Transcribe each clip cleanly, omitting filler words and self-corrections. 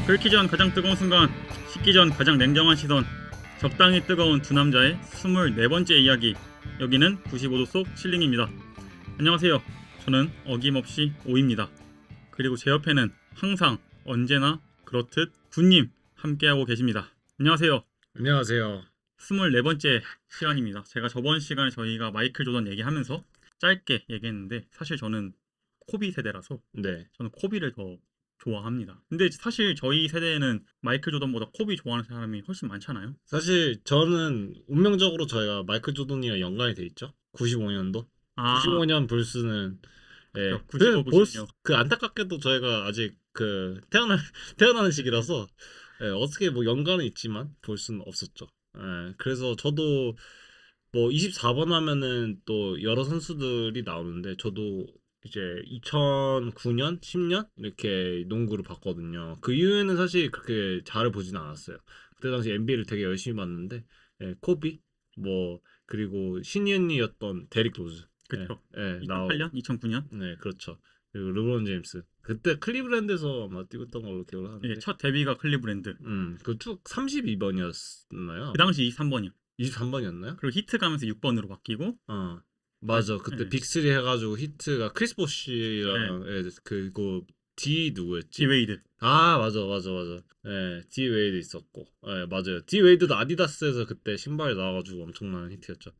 끓기 전 가장 뜨거운 순간, 식기 전 가장 냉정한 시선, 적당히 뜨거운 두 남자의 24번째 이야기. 여기는 95도 속 실링입니다. 안녕하세요. 저는 어김없이 오입니다. 그리고 제 옆에는 항상 언제나 그렇듯 군님 함께하고 계십니다. 안녕하세요. 안녕하세요. 24번째 시간입니다. 제가 저번 시간에 저희가 마이클 조던 얘기하면서 짧게 얘기했는데, 사실 저는 코비 세대라서 네. 저는 코비를 더 좋아합니다. 근데 사실 저희 세대에는 마이클 조던보다 코비 좋아하는 사람이 훨씬 많잖아요. 사실 저는 운명적으로 저희가 마이클 조던이랑 연관이 돼 있죠. 95년도. 아, 95년 불스는 예. 그렇죠. 95, 96. 그 안타깝게도 저희가 아직 그 태어나는 시기라서 예, 어떻게 뭐 연관은 있지만 볼 수는 없었죠. 예. 그래서 저도 뭐 24번 하면은 또 여러 선수들이 나오는데 저도 이제 2009년, 10년 이렇게 농구를 봤거든요. 그 이후에는 사실 그렇게 잘을 보진 않았어요. 그때 당시 NBA를 되게 열심히 봤는데 예, 코비 뭐 그리고 신인이었던 데릭 로즈 예, 그쵸. 예, 2008년? 2009년? 네, 그렇죠. 그리고 르브론 제임스 그때 클리브랜드에서 아마 뛰고 있던 걸로 기억을 예, 하는데 첫 데뷔가 클리브랜드. 그 쭉 32번이었나요? 그 아마 당시 23번이요. 23번이었나요? 그리고 히트 가면서 6번으로 바뀌고, 어, 아, 맞아. 그때 예, 빅3 해가지고 히트가 크리스 예, 보시랑 그리고 D 디 누구였지? 웨이드. 아, 맞아. 예, D 웨이드 있었고, 예, 맞아요. D 웨이드도 아디다스에서 그때 신발이 나와가지고 엄청난 히트였죠.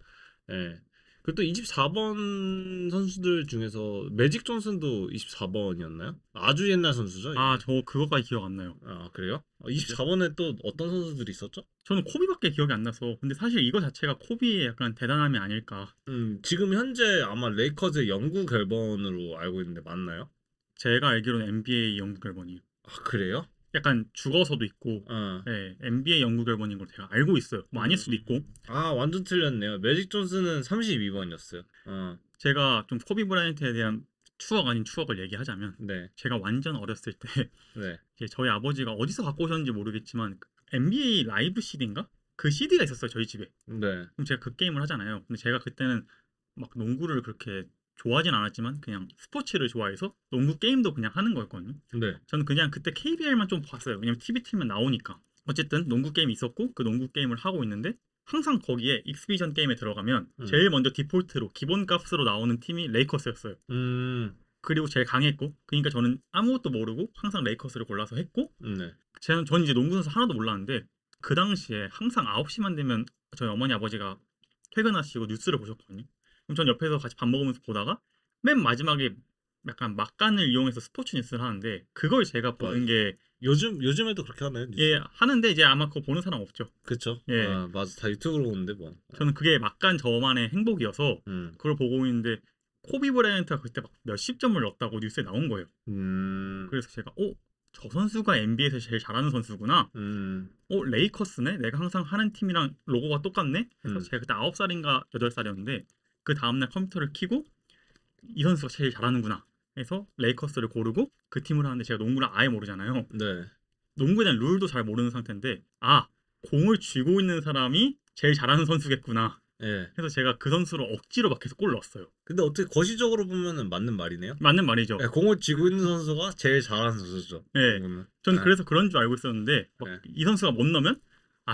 예. 그리고 또 24번 선수들 중에서 매직 존슨도 24번이었나요? 아주 옛날 선수죠, 아, 이게. 저 그거까지 기억 안 나요. 아, 그래요? 네. 24번에 또 어떤 선수들이 있었죠? 저는 코비밖에 기억이 안 나서. 근데 사실 이거 자체가 코비의 약간 대단함이 아닐까. 지금 현재 아마 레이커즈 영구 결번으로 알고 있는데 맞나요? 제가 알기로는 NBA 영구 결번이에요. 아, 그래요? 약간 죽어서도 있고, 어. 예, NBA 영구 결번인 걸 제가 알고 있어요. 뭐 아닐 음. 수도 있고. 아, 완전 틀렸네요. 매직 존슨은 32번이었어요. 어. 제가 좀 코비 브라이언트에 대한 추억 아닌 추억을 얘기하자면, 네. 제가 완전 어렸을 때 네. 이제 저희 아버지가 어디서 갖고 오셨는지 모르겠지만 NBA 라이브 CD인가? 그 CD가 있었어요, 저희 집에. 네. 그럼 제가 그 게임을 하잖아요. 근데 제가 그때는 막 농구를 그렇게 좋아하진 않았지만 그냥 스포츠를 좋아해서 농구 게임도 그냥 하는 거였거든요. 네. 저는 그냥 그때 KBL만 좀 봤어요. 왜냐면 TV 틀면 나오니까. 어쨌든 농구 게임이 있었고 그 농구 게임을 하고 있는데, 항상 거기에 익스비전 게임에 들어가면 음. 제일 먼저 디폴트로 기본 값으로 나오는 팀이 레이커스였어요. 음. 그리고 제일 강했고, 그러니까 저는 아무것도 모르고 항상 레이커스를 골라서 했고, 네. 전 이제 농구 선수 하나도 몰랐는데, 그 당시에 항상 9시만 되면 저희 어머니 아버지가 퇴근하시고 뉴스를 보셨거든요. 그럼 전 옆에서 같이 밥 먹으면서 보다가 맨 마지막에 약간 막간을 이용해서 스포츠 뉴스를 하는데, 그걸 제가 와, 보는 게, 요즘에도 그렇게 하나요, 예, 뉴스? 하는데 이제 아마 그거 보는 사람 없죠. 그쵸? 예, 아, 맞아. 다 유튜브로 보는데 뭐. 저는 그게 막간 저만의 행복이어서 음. 그걸 보고 있는데, 코비 브라이언트가 그때 막 몇십 점을 넣었다고 뉴스에 나온 거예요. 음. 그래서 제가 저 선수가 NBA에서 제일 잘하는 선수구나. 음. 레이커스네? 내가 항상 하는 팀이랑 로고가 똑같네? 해서 음. 제가 그때 9살인가 8살이었는데, 그 다음날 컴퓨터를 켜고 이 선수가 제일 잘하는구나 해서 레이커스를 고르고 그 팀을 하는데, 제가 농구를 아예 모르잖아요. 네. 농구에 대한 룰도 잘 모르는 상태인데, 공을 쥐고 있는 사람이 제일 잘하는 선수겠구나 예. 해서 제가 그 선수를 억지로 막 해서 골 넣었어요. 근데 어떻게 거시적으로 보면은 맞는 말이네요? 맞는 말이죠. 예, 공을 쥐고 있는 선수가 제일 잘하는 선수죠. 예. 농구는. 전 예. 그래서 그런 줄 알고 있었는데, 막 예. 이 선수가 못 넣으면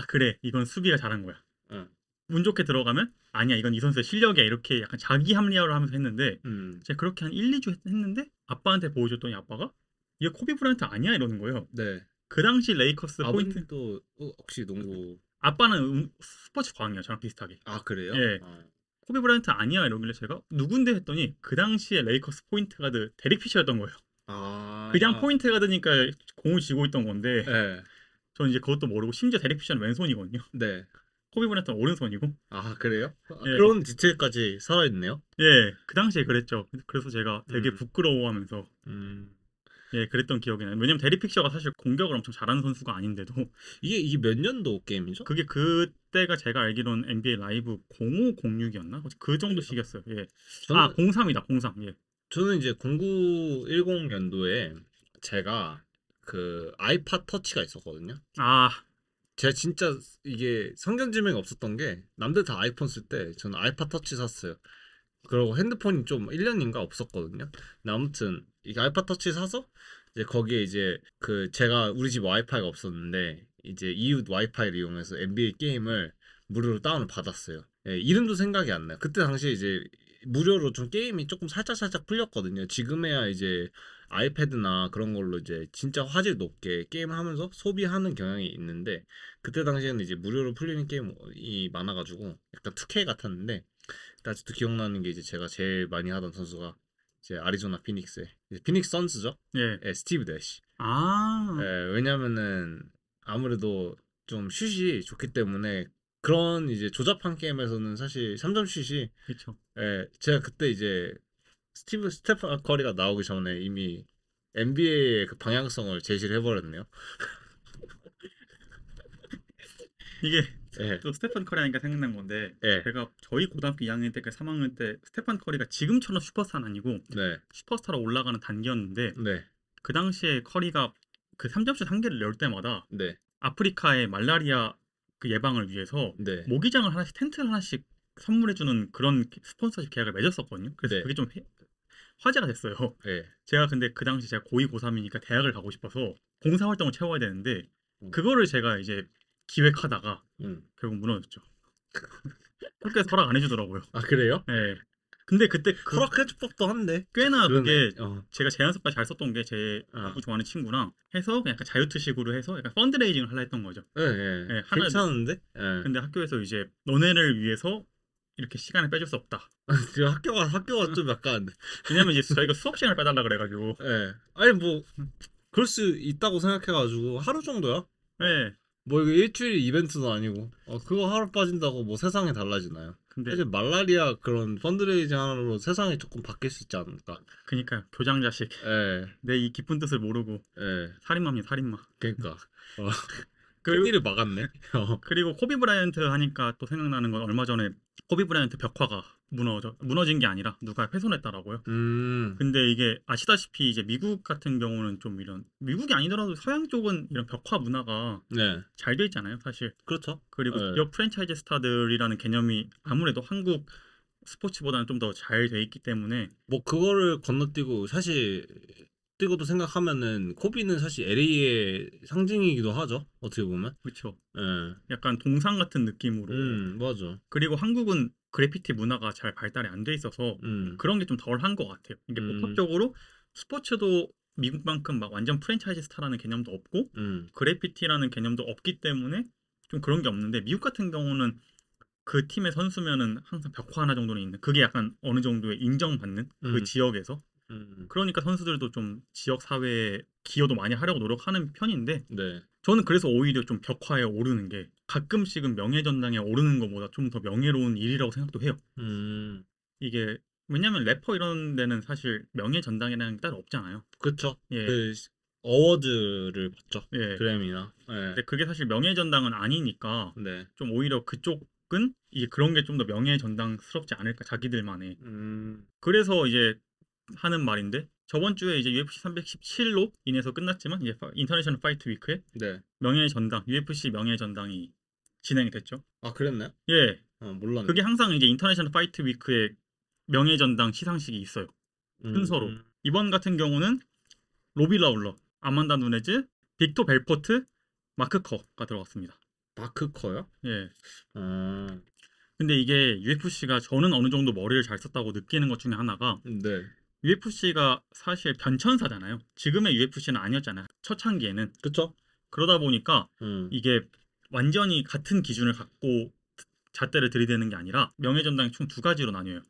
그래, 이건 수비가 잘한 거야. 예. 운 좋게 들어가면 아니야, 이건 이 선수의 실력이야, 이렇게 약간 자기 합리화를 하면서 했는데, 음. 제가 그렇게 한 1, 2주 했는데 아빠한테 보여줬더니 아빠가 이게 코비 브라이언트 아니야 이러는 거예요. 네. 그 당시 레이커스 포인트. 아버님도 혹시 농구 아빠는 스포츠 광이에요, 저랑 비슷하게. 아, 그래요? 예, 아. 코비 브라이언트 아니야 이러길래 제가 누군데 했더니 그 당시에 레이커스 포인트 가드 데릭 피셔였던 거예요. 그냥 아. 포인트 가드니까 공을 쥐고 있던 건데, 예. 저는 이제 그것도 모르고, 심지어 데릭 피셔는 왼손이거든요. 네. 코비 브라이언트는 오른손이고. 아, 그래요? 아, 예, 그런 디테일까지 살아있네요. 예, 그 당시에 그랬죠. 그래서 제가 되게 음. 부끄러워하면서, 음. 예, 그랬던 기억이 나요. 왜냐면 데릭 피셔가 사실 공격을 엄청 잘하는 선수가 아닌데도, 이게 몇 년도 게임이죠? 그게 그때가 제가 알기로는 NBA 라이브 0506이었나? 그 정도 그래요? 시기였어요. 예. 저는 03이다, 03. 예. 저는 이제 0910 년도에 제가 그 아이팟 터치가 있었거든요. 아, 제가 진짜 이게 성견지명이 없었던 게 남들 다 아이폰 쓸 때 저는 아이팟 터치 샀어요. 그리고 핸드폰이 좀 1년인가 없었거든요. 근데 아무튼 이게 아이팟 터치 사서 이제 거기에 이제 그 제가 우리 집 와이파이가 없었는데 이제 이웃 와이파이를 이용해서 NBA 게임을 무료로 다운을 받았어요. 예, 이름도 생각이 안 나요. 그때 당시에 이제 무료로 좀 게임이 조금 살짝 풀렸거든요. 지금에야 이제 아이패드나 그런 걸로 이제 진짜 화질 높게 게임을 하면서 소비하는 경향이 있는데 그때 당시에는 이제 무료로 풀리는 게임이 많아가지고 약간 2K 같았는데 아직도 기억나는 게 이제 제가 제일 많이 하던 선수가 이제 아리조나 피닉스의 이제 피닉스 선스죠. 예. 예, 스티브 대시. 예, 아, 왜냐면은 아무래도 좀 슛이 좋기 때문에 그런 이제 조잡한 게임에서는 사실 3점 슛이 그렇죠. 예, 제가 그때 이제 스테픈 커리가 나오기 전에 이미 NBA의 그 방향성을 제시를 해버렸네요. 이게 예, 또 스테판 커리 하니까 생각난 건데 예, 제가 저희 고등학교 2학년 때까 3학년 때 스테판 커리가 지금처럼 슈퍼스타는 아니고 네, 슈퍼스타로 올라가는 단계였는데 네, 그 당시에 커리가 그 3점슛 한 개를 넣을 때마다 네, 아프리카의 말라리아 그 예방을 위해서 네, 모기장을 하나씩 텐트를 하나씩 선물해주는 그런 스폰서십 계약을 맺었었거든요. 그래서 네, 그게 좀 화제가 됐어요. 예, 제가 근데 그 당시 제가 고2 고3이니까 대학을 가고 싶어서 봉사활동을 채워야 되는데 음, 그거를 제가 이제 기획하다가 음. 결국 무너졌죠. 학교에서 허락 안 해주더라고요. 아 그래요? 네. 근데 그때 그 허락해줄 법도 한데. 꽤나 그러네. 그게 제가 제안서까지 잘 썼던 게 제 어. 야구 좋아하는 친구랑 해서 그냥 약간 자유투식으로 해서 약간 펀드레이징을 하려 했던 거죠. 예, 예. 네, 하나 괜찮은데? 예. 근데 학교에서 이제 너네를 위해서 이렇게 시간을 빼줄 수 없다. 그 학교가 좀 약간 왜냐면 이제 저희가 수업 시간을 빼달라 그래가지고. 예. 아니 뭐 그럴 수 있다고 생각해가지고 하루 정도야? 네. 뭐 이거 일주일 이벤트도 아니고 그거 하루 빠진다고 뭐 세상이 달라지나요? 근데 사실 말라리아 그런 펀드레이징 하나로 세상이 조금 바뀔 수 있지 않을까? 그니까요. 교장 자식. 예, 내 이 깊은 뜻을 모르고 예. 살인마입니다. 살인마. 그러니까 어, 그리고 큰일을 막았네. 그리고 코비 브라이언트 하니까 또 생각나는 건 얼마 전에 코비 브라이언트 벽화가 무너진 게 아니라 누가 훼손했다라고요. 음, 근데 이게 아시다시피 이제 미국 같은 경우는 좀 이런 미국이 아니더라도 서양 쪽은 이런 벽화 문화가 네, 잘 돼 있잖아요, 사실. 그렇죠. 그리고 예. 기업 프랜차이즈 스타들이라는 개념이 아무래도 한국 스포츠보다는 좀 더 잘 돼 있기 때문에 뭐 그거를 건너뛰고 사실 뛰고도 생각하면은 코비는 사실 LA의 상징이기도 하죠. 어떻게 보면. 그렇죠. 예. 약간 동상 같은 느낌으로. 맞아. 그리고 한국은 그래피티 문화가 잘 발달이 안 돼 있어서 음, 그런 게 좀 덜 한 것 같아요. 이게 음, 복합적으로 스포츠도 미국만큼 막 완전 프랜차이즈 스타라는 개념도 없고 음, 그래피티라는 개념도 없기 때문에 좀 그런 게 없는데 미국 같은 경우는 그 팀의 선수면은 항상 벽화 하나 정도는 있는 그게 약간 어느 정도의 인정받는 그 음, 지역에서 음. 그러니까 선수들도 좀 지역 사회에 기여도 많이 하려고 노력하는 편인데 네. 저는 그래서 오히려 좀 벽화에 오르는 게 가끔씩은 명예전당에 오르는 것보다 좀 더 명예로운 일이라고 생각도 해요. 음, 이게 왜냐면 래퍼 이런 데는 사실 명예전당이라는 게 따로 없잖아요. 그쵸. 예, 그 어워드를 받죠. 예. 그래미나. 예. 근데 그게 사실 명예전당은 아니니까 네. 좀 오히려 그쪽은 이게 그런 게 좀 더 명예전당스럽지 않을까 자기들만의. 음, 그래서 이제 하는 말인데 저번 주에 이제 UFC 317로 인해서 끝났지만 이제 인터내셔널 파이트 위크에 네. 명예전당 UFC 명예전당이 진행이 됐죠. 아, 그랬나요? 예, 몰랐네. 그게 항상 이제 인터내셔널 파이트 위크에 명예전당 시상식이 있어요. 순서로. 음, 이번 같은 경우는 로비 라울러, 아만다 누네즈, 빅토 벨포트, 마크 커가 들어갔습니다. 마크 커요? 예. 아, 근데 이게 UFC가 저는 어느 정도 머리를 잘 썼다고 느끼는 것 중에 하나가 네. UFC가 사실 변천사잖아요. 지금의 UFC는 아니었잖아요. 초창기에는. 그쵸? 그러다 보니까 음, 이게 완전히 같은 기준을 갖고 잣대를 들이대는 게 아니라 명예전당이 총 두 가지로 나뉘어요.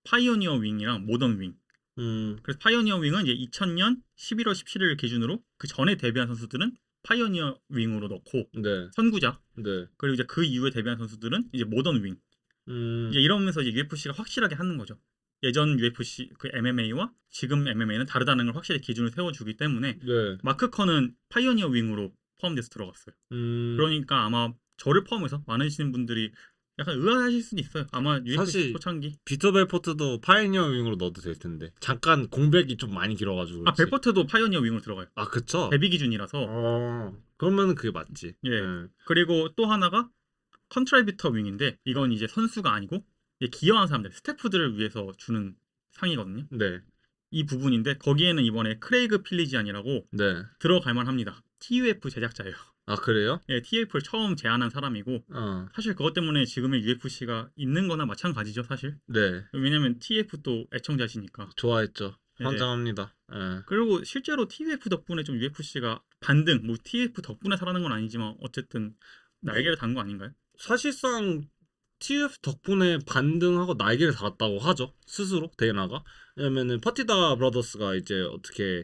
파이오니어 윙이랑 모던 윙. 음, 그래서 파이오니어 윙은 이제 2000년 11월 17일 기준으로 그 전에 데뷔한 선수들은 파이오니어 윙으로 넣고 네. 선구자 네. 그리고 이제 그 이후에 데뷔한 선수들은 이제 모던 윙 음, 이제 이러면서 이제 UFC가 확실하게 하는 거죠. 예전 UFC 그 MMA와 지금 MMA는 다르다는 걸 확실히 기준을 세워주기 때문에 네. 마크 커는 파이오니어 윙으로 포함돼서 들어갔어요. 음, 그러니까 아마 저를 포함해서 많으신 분들이 약간 의아하실 수도 있어요. 아마 UFC 사실 초창기 비터 벨포트도 파이니어 윙으로 넣어도 될 텐데 잠깐 공백이 좀 많이 길어가지고 아 그렇지. 벨포트도 파이오니어 윙으로 들어가요. 아 그쵸? 데뷔 기준이라서 그러면은 그게 맞지. 예. 예. 그리고 또 하나가 컨트리비터 윙인데 이건 이제 선수가 아니고 이제 기여한 사람들, 스태프들을 위해서 주는 상이거든요. 네. 이 부분인데 거기에는 이번에 크레이그 필리지안이라고 네. 들어갈 만합니다. TUF 제작자예요. 아, 그래요? 예, TUF를 처음 제안한 사람이고 어. 사실 그것 때문에 지금의 UFC가 있는 거나 마찬가지죠, 사실. 네. 왜냐면 TF도 애청자시니까. 좋아했죠. 예. 환장합니다. 예. 그리고 실제로 TF 덕분에 좀 UFC가 반등, 뭐 TF 덕분에 살아난 건 아니지만 어쨌든 날개를 단 거 아닌가요? 사실상 TF 덕분에 반등하고 날개를 달았다고 하죠. 스스로 데이나가. 왜냐면은 파티다 브라더스가 이제 어떻게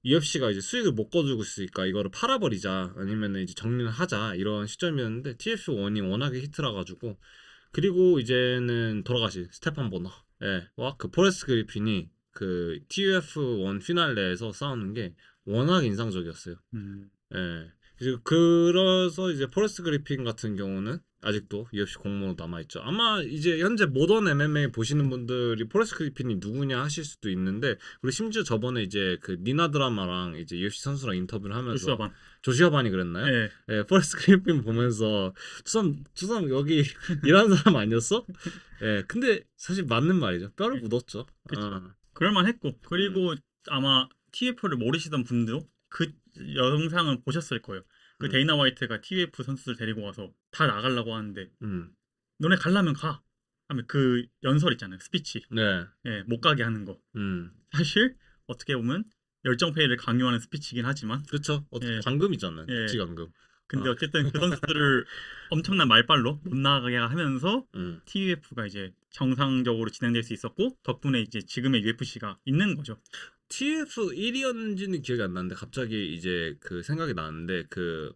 UFC가 이제 수익을 못 거두고 있으니까 이거를 팔아버리자 아니면은 이제 정리를 하자 이런 시점이었는데 TF1이 워낙에 히트라 가지고 그리고 이제는 돌아가신 스테판 보너 예, 와그 포레스트 그리핀이 그 TF1 피날레에서 싸우는 게 워낙 인상적이었어요. 음, 예. 이제 그래서 이제 포레스트 그리핀 같은 경우는 아직도 UFC 공모로 남아있죠. 아마 이제 현재 모던 MMA 보시는 분들이 포레스트 그리핀이 누구냐 하실 수도 있는데 그리고 심지어 저번에 이제 그 니나 드라마랑 이제 UFC 선수랑 인터뷰를 하면서 조슈아반. 조시아반이 그랬나요? 예, 예, 포레스트 그리핀 보면서 주삼 여기 일하는 사람 아니었어? 예, 근데 사실 맞는 말이죠. 뼈를 묻었죠. 그쵸. 어. 그럴만했고 그리고 아마 TF를 모르시던 분도 그 영상은 보셨을 거예요. 그 음, 데이나 화이트가 TF 선수들 데리고 와서 다 나가려고 하는데 음, 너네 갈라면 가. 하면 그 연설 있잖아요. 스피치. 네, 예, 못 가게 하는 거. 음. 사실 어떻게 보면 열정페이를 강요하는 스피치긴 하지만 그렇죠. 어떻게 예, 감금이잖아요. 예. 국지감금. 근데 어. 어쨌든 그 선수들을 엄청난 말빨로 못 나가게 하면서 음. TUF가 이제 정상적으로 진행될 수 있었고 덕분에 이제 지금의 UFC가 있는 거죠. TF 1위였는지는 기억이 안 나는데 갑자기 이제 그 생각이 나는데 그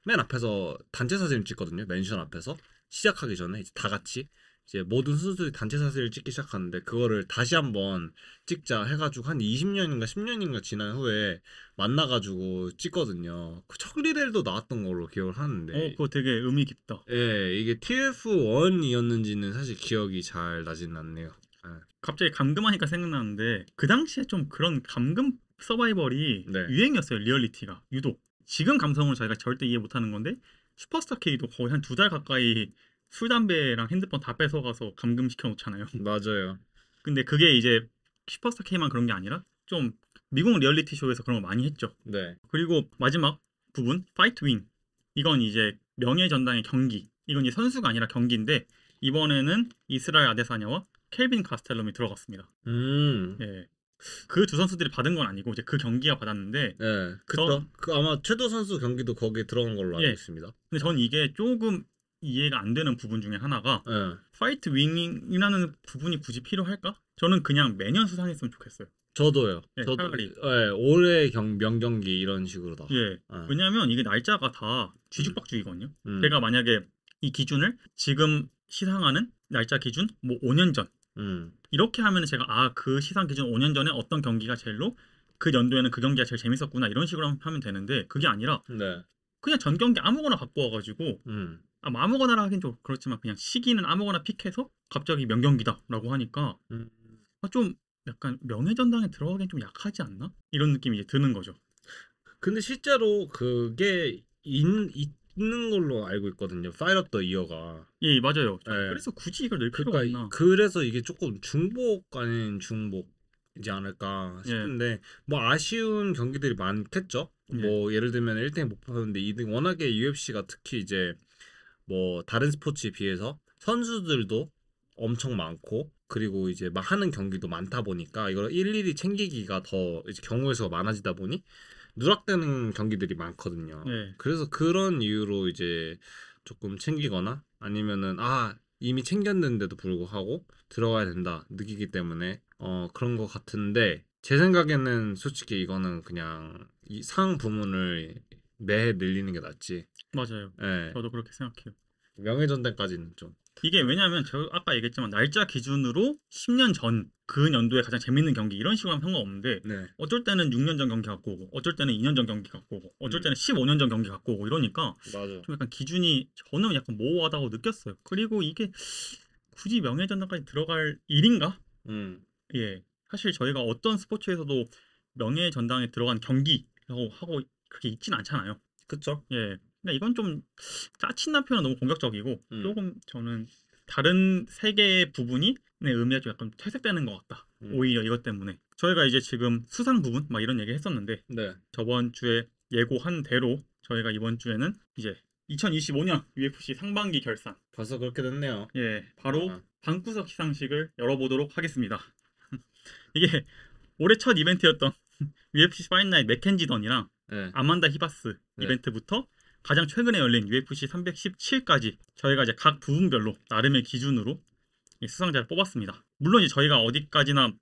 맨 앞에서 단체 사진을 찍거든요. 맨션 앞에서 시작하기 전에 이제 다 같이 이제 모든 선수들이 단체 사진을 찍기 시작하는데 그거를 다시 한번 찍자 해가지고 한 20년인가 10년인가 지난 후에 만나가지고 찍거든요. 그 척리렐도 나왔던 걸로 기억을 하는데 그거 되게 의미 깊다. 예 이게 TF1이었는지는 사실 기억이 잘 나진 않네요. 예. 갑자기 감금하니까 생각나는데 그 당시에 좀 그런 감금 서바이벌이 네. 유행이었어요. 리얼리티가 유독. 지금 감성으로 저희가 절대 이해 못하는 건데 슈퍼스타 K도 거의 한 2달 가까이 술 담배랑 핸드폰 다 뺏어가서 감금시켜 놓잖아요. 맞아요. 근데 그게 이제 슈퍼스타 K만 그런 게 아니라 좀 미국 리얼리티 쇼에서 그런 거 많이 했죠. 네. 그리고 마지막 부분 파이트 윙. 이건 이제 명예전당의 경기. 이건 이제 선수가 아니라 경기인데 이번에는 이스라엘 아데사냐와 켈빈 가스텔롬이 들어갔습니다. 음. 예. 그 두 선수들이 받은 건 아니고 이제 그 경기가 받았는데 네, 그쵸. 그 아마 최도 선수 경기도 거기에 들어간 걸로 알고 예. 있습니다. 근데 전 이게 조금 이해가 안 되는 부분 중에 하나가 예. 파이트 윙이라는 부분이 굳이 필요할까? 저는 그냥 매년 수상했으면 좋겠어요. 저도요. 예, 저도 차라리. 예, 올해 명경기 이런 식으로 다. 예. 예. 왜냐면 이게 날짜가 다 뒤죽박죽이거든요. 음. 제가 만약에 이 기준을 지금 시상하는 날짜 기준 뭐 5년 전 음. 이렇게 하면 제가 그 시상 기준 5년 전에 어떤 경기가 제일로 그 연도에는 그 경기가 제일 재밌었구나 이런 식으로 하면 되는데 그게 아니라 네. 그냥 전 경기 아무거나 갖고 와가지고 음. 아무거나 하긴 좀 그렇지만 그냥 시기는 아무거나 픽해서 갑자기 명경기다라고 하니까 음. 좀 약간 명예전당에 들어가기엔 좀 약하지 않나? 이런 느낌이 이제 드는 거죠. 근데 실제로 그게 있는 걸로 알고 있거든요. 파이트 업 더 이어가. 예, 맞아요. 예. 그래서 굳이 이걸 넣을 필요가 그러니까 있나? 그래서 이게 조금 중복 아닌 중복이지 않을까 예, 싶은데 뭐 아쉬운 경기들이 많겠죠. 예, 뭐 예를 들면 1등 못 뽑았는데 2등 워낙에 UFC가 특히 이제 뭐 다른 스포츠에 비해서 선수들도 엄청 많고 그리고 이제 막 하는 경기도 많다 보니까 이걸 일일이 챙기기가 더 이제 경우의 수가 많아지다 보니 누락되는 경기들이 많거든요. 예. 그래서 그런 이유로 이제 조금 챙기거나 아니면은 이미 챙겼는데도 불구하고 들어가야 된다 느끼기 때문에 그런 것 같은데 제 생각에는 솔직히 이거는 그냥 이 상 부문을 매해 늘리는 게 낫지. 맞아요. 예. 저도 그렇게 생각해요. 명예전당까지는 좀. 이게 왜냐하면 저 아까 얘기했지만 날짜 기준으로 10년 전 그 연도에 가장 재밌는 경기 이런 식으로 하면 상관없는데 네. 어쩔 때는 6년 전 경기 갖고 오고 어쩔 때는 2년 전 경기 갖고 오고 어쩔 때는 15년 전 경기 갖고 오고 이러니까 맞아. 좀 약간 기준이 저는 약간 모호하다고 느꼈어요. 그리고 이게 굳이 명예전당까지 들어갈 일인가? 음. 예. 사실 저희가 어떤 스포츠에서도 명예전당에 들어간 경기라고 하고 그렇게 있진 않잖아요. 그쵸? 예. 근데 이건 좀 짜친다는 표현은 너무 공격적이고 음. 조금 저는 다른 세 개의 부분이 내 의미가 좀 약간 퇴색되는 것 같다. 오히려 이것 때문에 저희가 이제 지금 수상 부분 막 이런 얘기 했었는데 네. 저번 주에 예고한 대로 저희가 이번 주에는 이제 2025년 UFC 상반기 결산 벌써 그렇게 됐네요. 바로 아, 방구석 시상식을 열어보도록 하겠습니다. 이게 올해 첫 이벤트였던 UFC 파이트나잇 맥켄지 던이랑 네. 아만다 히바스 네. 이벤트부터 가장 최근에 열린 UFC 317까지 저희가 이제 각 부분별로 나름의 기준으로 이 수상자를 뽑았습니다. 물론 이제 저희가 어디까지나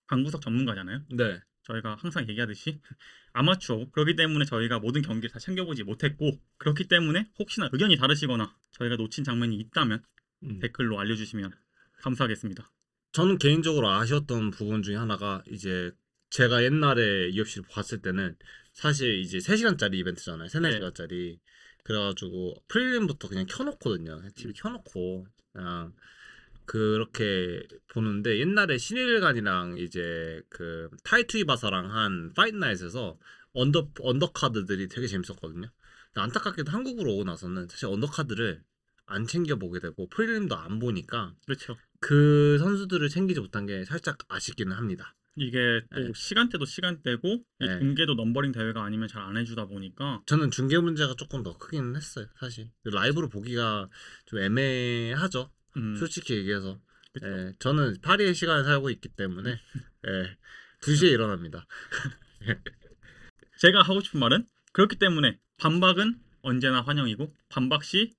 방구석 전문가잖아요. 네. 저희가 항상 얘기하듯이 아마추어고 그렇기 때문에 저희가 모든 경기를 다 챙겨보지 못했고 그렇기 때문에 혹시나 의견이 다르시거나 저희가 놓친 장면이 있다면 댓글로 알려주시면 감사하겠습니다. 저는 개인적으로 아쉬웠던 부분 중에 하나가 이제 제가 옛날에 UFC를 봤을 때는 사실 이제 3시간짜리 이벤트잖아요. 3, 네. 4시간짜리. 그래가지고 프리림부터 그냥 켜놓거든요. TV 켜놓고 그냥 그렇게 보는데 옛날에 신일관이랑 이제 그 타이투이바사랑 한 파이트나잇에서 언더카드들이 되게 재밌었거든요. 근데 안타깝게도 한국으로 오고 나서는 사실 언더카드를 안 챙겨보게 되고 프리림도 안 보니까 그렇죠. 그 선수들을 챙기지 못한 게 살짝 아쉽기는 합니다. 이게 또 네. 시간대도 시간대고 이 네. 중계도 넘버링 대회가 아니면 잘 안 해주다 보니까 저는 중계 문제가 조금 더 크기는 했어요. 사실 라이브로 보기가 좀 애매하죠. 솔직히 얘기해서. 그쵸. 예, 저는 파리의 시간에 살고 있기 때문에 2시에 일어납니다. 제가 하고 싶은 말은 그렇기 때문에 반박은 언제나 환영이고 반박 시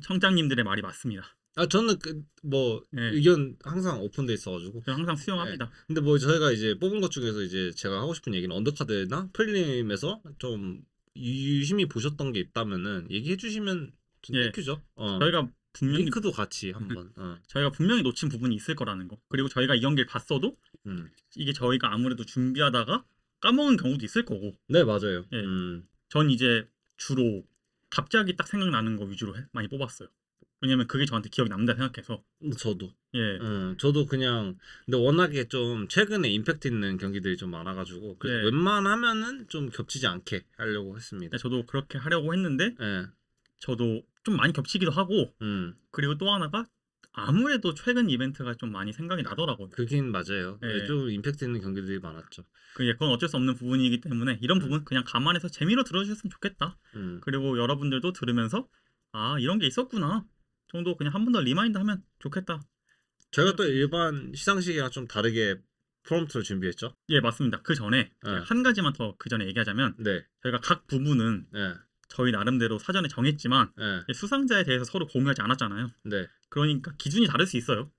청장님들의 말이 맞습니다. 저는 뭐 네. 의견 항상 오픈돼 있어가지고 저는 항상 수용합니다. 근데 뭐 저희가 이제 뽑은 것 중에서 이제 제가 하고 싶은 얘기는 언더카드나 프리림에서 좀 유심히 보셨던 게 있다면은 얘기해 주시면 좀 땡큐죠. 저희가 분명히 링크도 같이 한번 저희가 분명히 놓친 부분이 있을 거라는 거. 그리고 저희가 이 경기를 봤어도 이게 저희가 아무래도 준비하다가 까먹은 경우도 있을 거고. 네, 맞아요. 전 이제 주로 갑자기 딱 생각나는 거 위주로 많이 뽑았어요. 왜냐면 그게 저한테 기억이 남다 생각해서. 저도. 예. 저도 그냥 근데 워낙에 좀 최근에 임팩트 있는 경기들이 좀 많아가지고 그래서 웬만하면은 좀 겹치지 않게 하려고 했습니다. 저도 그렇게 하려고 했는데 저도 좀 많이 겹치기도 하고 그리고 또 하나가 아무래도 최근 이벤트가 좀 많이 생각이 나더라고요. 그긴 맞아요. 좀 임팩트 있는 경기들이 많았죠. 그건 어쩔 수 없는 부분이기 때문에 이런 부분 그냥 감안해서 재미로 들어주셨으면 좋겠다. 그리고 여러분들도 들으면서 아 이런 게 있었구나 정도 그냥 한 번 더 리마인드 하면 좋겠다. 저희가 또 일반 시상식이랑 좀 다르게 프롬프트를 준비했죠? 예, 맞습니다. 그 전에 한 가지만 더 그 전에 얘기하자면 저희가 각 부분은 저희 나름대로 사전에 정했지만 수상자에 대해서 서로 공유하지 않았잖아요. 그러니까 기준이 다를 수 있어요.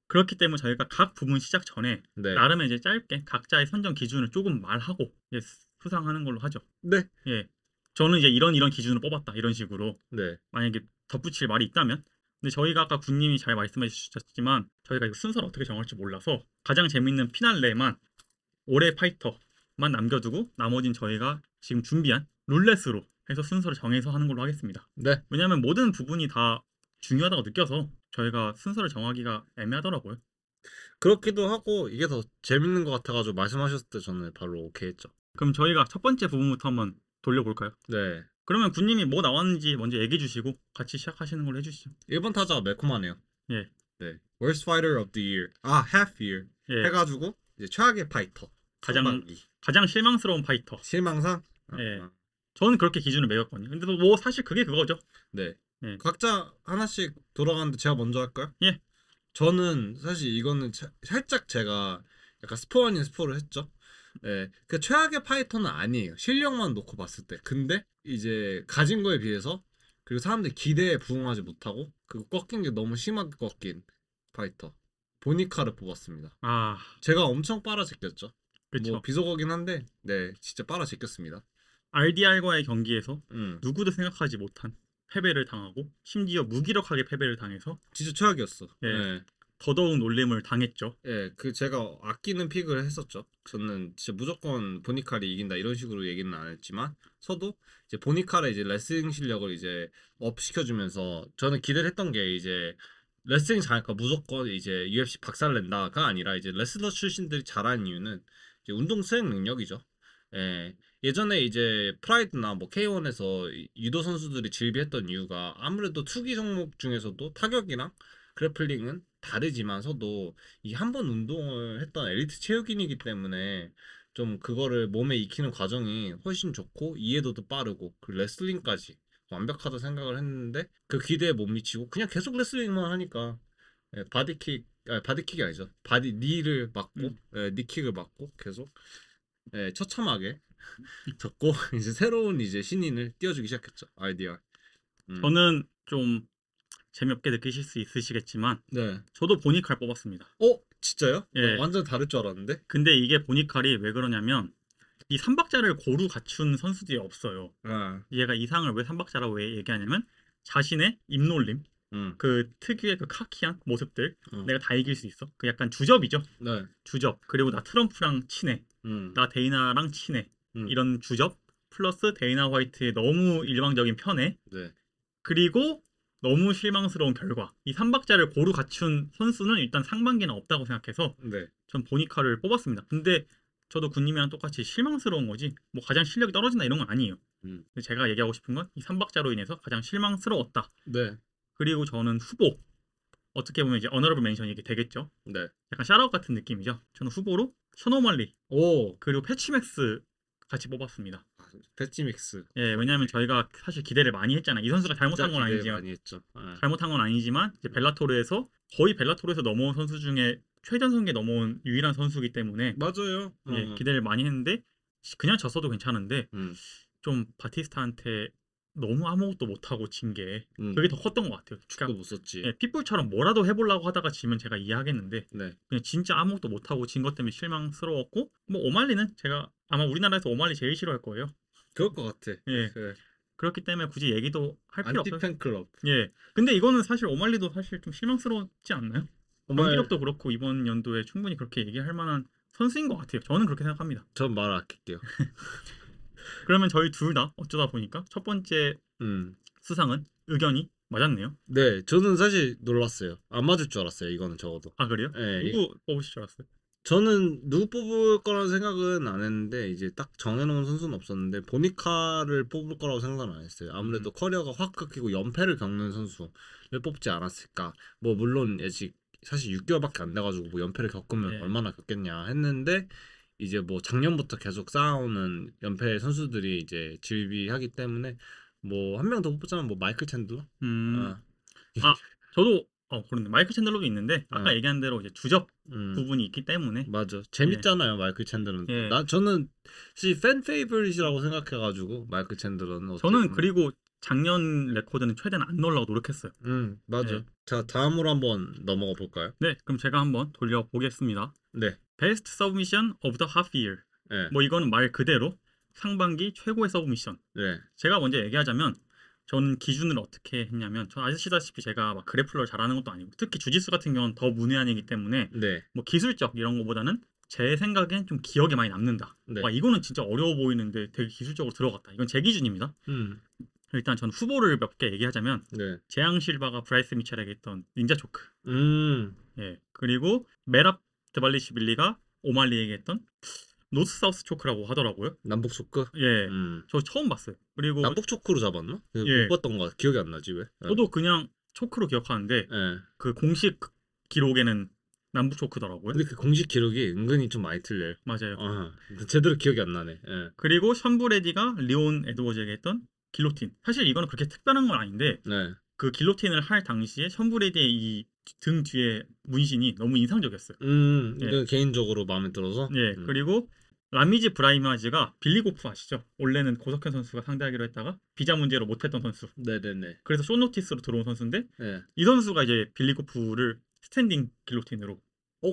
그렇기 때문에 저희가 각 부분 시작 전에 나름의 이제 짧게 각자의 선정 기준을 조금 말하고 이제 수상하는 걸로 하죠. 예, 저는 이제 이런 기준으로 뽑았다 이런 식으로 만약에 덧붙일 말이 있다면. 근데 저희가 아까 군님이 잘 말씀해 주셨지만 저희가 이거 순서를 어떻게 정할지 몰라서 가장 재밌는 피날레만 올해 파이터만 남겨두고 나머지는 저희가 지금 준비한 룰렛으로 해서 순서를 정해서 하는 걸로 하겠습니다. 왜냐하면 모든 부분이 다 중요하다고 느껴서 저희가 순서를 정하기가 애매하더라고요. 그렇기도 하고 이게 더 재밌는 것 같아가지고 말씀하셨을 때 저는 바로 오케이 했죠. 그럼 저희가 첫 번째 부분부터 한번 돌려볼까요? 그러면 군님이 뭐 나왔는지 먼저 얘기해 주시고 같이 시작하시는 걸로 해주시죠. 1번 타자가 매콤하네요. 예. Worst Fighter of the Year. Half Year. 해가지고 이제 최악의 파이터. 가장 실망스러운 파이터. 실망상? 저는 그렇게 기준을 매겼거든요. 근데 뭐 사실 그게 그거죠. 각자 하나씩 돌아가는데 제가 먼저 할까요? 예. 저는 사실 이거는 살짝 제가 약간 스포 아닌 스포를 했죠. 그 최악의 파이터는 아니에요. 실력만 놓고 봤을 때. 근데 이제 가진 거에 비해서 그리고 사람들 기대에 부응하지 못하고 그리고 꺾인 게 너무 심하게 꺾인 파이터 보니카를 뽑았습니다. 제가 엄청 빨아제꼈죠. 뭐 비속어긴 한데 진짜 빨아제꼈습니다. RDR과의 경기에서 누구도 생각하지 못한 패배를 당하고 심지어 무기력하게 패배를 당해서 진짜 최악이었어. 더더욱 놀림을 당했죠. 제가 아끼는 픽을 했었죠. 저는 진짜 무조건 보니칼이 이긴다 이런 식으로 얘기는 안 했지만 서도 이제 보니칼의 이제 레슬링 실력을 이제 업 시켜주면서 저는 기대를 했던 게 이제 레슬링 잘하니까 무조건 이제 UFC 박살낸다가 아니라 이제 레슬러 출신들이 잘하는 이유는 이제 운동 수행 능력이죠. 예전에 이제 프라이드나 뭐 K1에서 유도 선수들이 질비했던 이유가 아무래도 투기 종목 중에서도 타격이랑 그래플링은 다르지만서도 이 한 번 운동을 했던 엘리트 체육인이기 때문에 좀 그거를 몸에 익히는 과정이 훨씬 좋고 이해도도 빠르고 그 레슬링까지 완벽하다 생각을 했는데 그 기대에 못 미치고 그냥 계속 레슬링만 하니까 바디킥 바디킥이 아니죠. 바디 니를 맞고 음. 니킥을 맞고 계속 처참하게 졌고 이제 새로운 이제 신인을 띄워주기 시작했죠. 아이디어. 저는 좀 재미없게 느끼실 수 있으시겠지만 네. 저도 보니칼 뽑았습니다. 진짜요? 예. 완전 다를 줄 알았는데. 근데 이게 보니칼이 왜 그러냐면 이 삼박자를 고루 갖춘 선수들이 없어요. 아, 얘가 이 상을 왜 삼박자라고 왜 얘기하냐면 자신의 입놀림, 음, 그 특유의 그 카키한 모습들 음. 내가 다 이길 수 있어. 그 약간 주접이죠. 네, 주접. 그리고 나 트럼프랑 친해. 음, 나 데이나랑 친해. 음. 이런 주접 플러스 데이나 화이트의 너무 일방적인 편애 네, 그리고 너무 실망스러운 결과. 이 삼박자를 고루 갖춘 선수는 일단 상반기는 없다고 생각해서 네, 전 보니카를 뽑았습니다. 근데 저도 군님이랑 똑같이 실망스러운 거지 뭐 가장 실력이 떨어진다 이런 건 아니에요. 음, 근데 제가 얘기하고 싶은 건 이 삼박자로 인해서 가장 실망스러웠다. 네, 그리고 저는 후보 어떻게 보면 이제 어너러블 멘션이 되겠죠. 네. 약간 샤라웃 같은 느낌이죠. 저는 후보로 셔노멀리 오, 그리고 패치맥스 같이 뽑았습니다. 패치믹스. 예, 왜냐하면 저희가 사실 기대를 많이 했잖아요. 이 선수가 잘못한 건 기대 아니지만 많이 했죠. 아, 잘못한 건 아니지만 이제 벨라토르에서 거의 벨라토르에서 넘어온 선수 중에 최전성기에 넘어온 유일한 선수이기 때문에 맞아요. 예, 기대를 많이 했는데 그냥 졌어도 괜찮은데 음, 좀 바티스타한테 너무 아무것도 못하고 진 게 음. 그게 더 컸던 것 같아요. 축구 그러니까 못 썼지. 예, 핏불처럼 뭐라도 해보려고 하다가 지면 제가 이해하겠는데 네, 그냥 진짜 아무것도 못하고 진 것 때문에 실망스러웠고 뭐 오말리는 제가 아마 우리나라에서 오말리 제일 싫어할 거예요. 그럴 것 같아. 예. 그래. 그렇기 때문에 굳이 얘기도 할 필요 안티 없어요. 팬클럽. 예. 근데 이거는 사실 오말리도 사실 좀 실망스럽지 않나요? 정말 경기력도 그렇고 이번 연도에 충분히 그렇게 얘기할 만한 선수인 것 같아요. 저는 그렇게 생각합니다. 전 말 아낄게요. 그러면 저희 둘 다 어쩌다 보니까 첫 번째 음, 수상은 의견이 맞았네요. 네, 저는 사실 놀랐어요. 안 맞을 줄 알았어요. 이거는 적어도. 아 그래요? 예, 누구 뽑으실 줄 알았어요? 저는 누구 뽑을 거라는 생각은 안 했는데 이제 딱 정해놓은 선수는 없었는데 보니카를 뽑을 거라고 생각은 안 했어요. 아무래도 커리어가 확 꺾이고 연패를 겪는 선수를 뽑지 않았을까. 뭐 물론 아직 사실 6개월밖에 안 돼가지고 뭐 연패를 겪으면 네. 얼마나 겪겠냐 했는데 이제 뭐 작년부터 계속 쌓아오는 연패 선수들이 이제 질비하기 때문에 뭐 한 명 더 뽑자면 뭐 마이클 챈들러? 아, 아, 저도 그런데 마이클 챈들러도 있는데 아까 아. 얘기한 대로 이제 주접 음. 부분이 있기 때문에 맞아. 재밌잖아요, 마이클 챈들은. 예. 저는 사실 팬 페이버릿이라고 생각해가지고 마이클 챈들은 어떻게 저는 보면. 그리고 작년 레코드는 최대한 안 넣으려고 노력했어요. 맞아. 예. 자, 다음으로 한번 넘어가 볼까요? 네, 그럼 제가 한번 돌려보겠습니다. 네, Best Submission of the Half Year. 네, 뭐 이거는 말 그대로 상반기 최고의 서브미션. 네, 제가 먼저 얘기하자면 전 기준을 어떻게 했냐면 전 아시다시피 제가 막 그래플러를 잘하는 것도 아니고 특히 주짓수 같은 경우는 더 문외한이기 때문에 네, 뭐 기술적 이런 거보다는 제 생각엔 좀 기억에 많이 남는다. 네. 와 이거는 진짜 어려워 보이는데 되게 기술적으로 들어갔다. 이건 제 기준입니다. 일단 전 후보를 몇 개 얘기하자면 네, 재앙 실바가 브라이스 미첼에게 했던 닌자 초크. 예. 그리고 메랍 드발리시빌리가 오말리에게 했던 노스 사우스 초크라고 하더라고요. 남북 초크. 예. 저 처음 봤어요. 그리고 남북 초크로 잡았나? 예. 못 봤던 거 같아. 기억이 안 나지 왜? 저도 그냥 초크로 기억하는데 예. 그 공식 기록에는 남북 초크더라고요. 근데 그 공식 기록이 은근히 좀 많이 틀려요. 맞아요. 제대로 기억이 안 나네. 예. 그리고 션브레디가 리온 에드워즈에게 했던 길로틴. 사실 이거는 그렇게 특별한 건 아닌데 네. 그 길로틴을 할 당시에 션브레디의 이 등 뒤에 문신이 너무 인상적이었어요. 이거 개인적으로 마음에 들어서. 예. 그리고 라미지 브라이마즈가 빌리고프 아시죠? 원래는 고석현 선수가 상대하기로 했다가 비자 문제로 못했던 선수. 네네네. 그래서 쇼노티스로 들어온 선수인데 네. 이 선수가 이제 빌리고프를 스탠딩 길로틴으로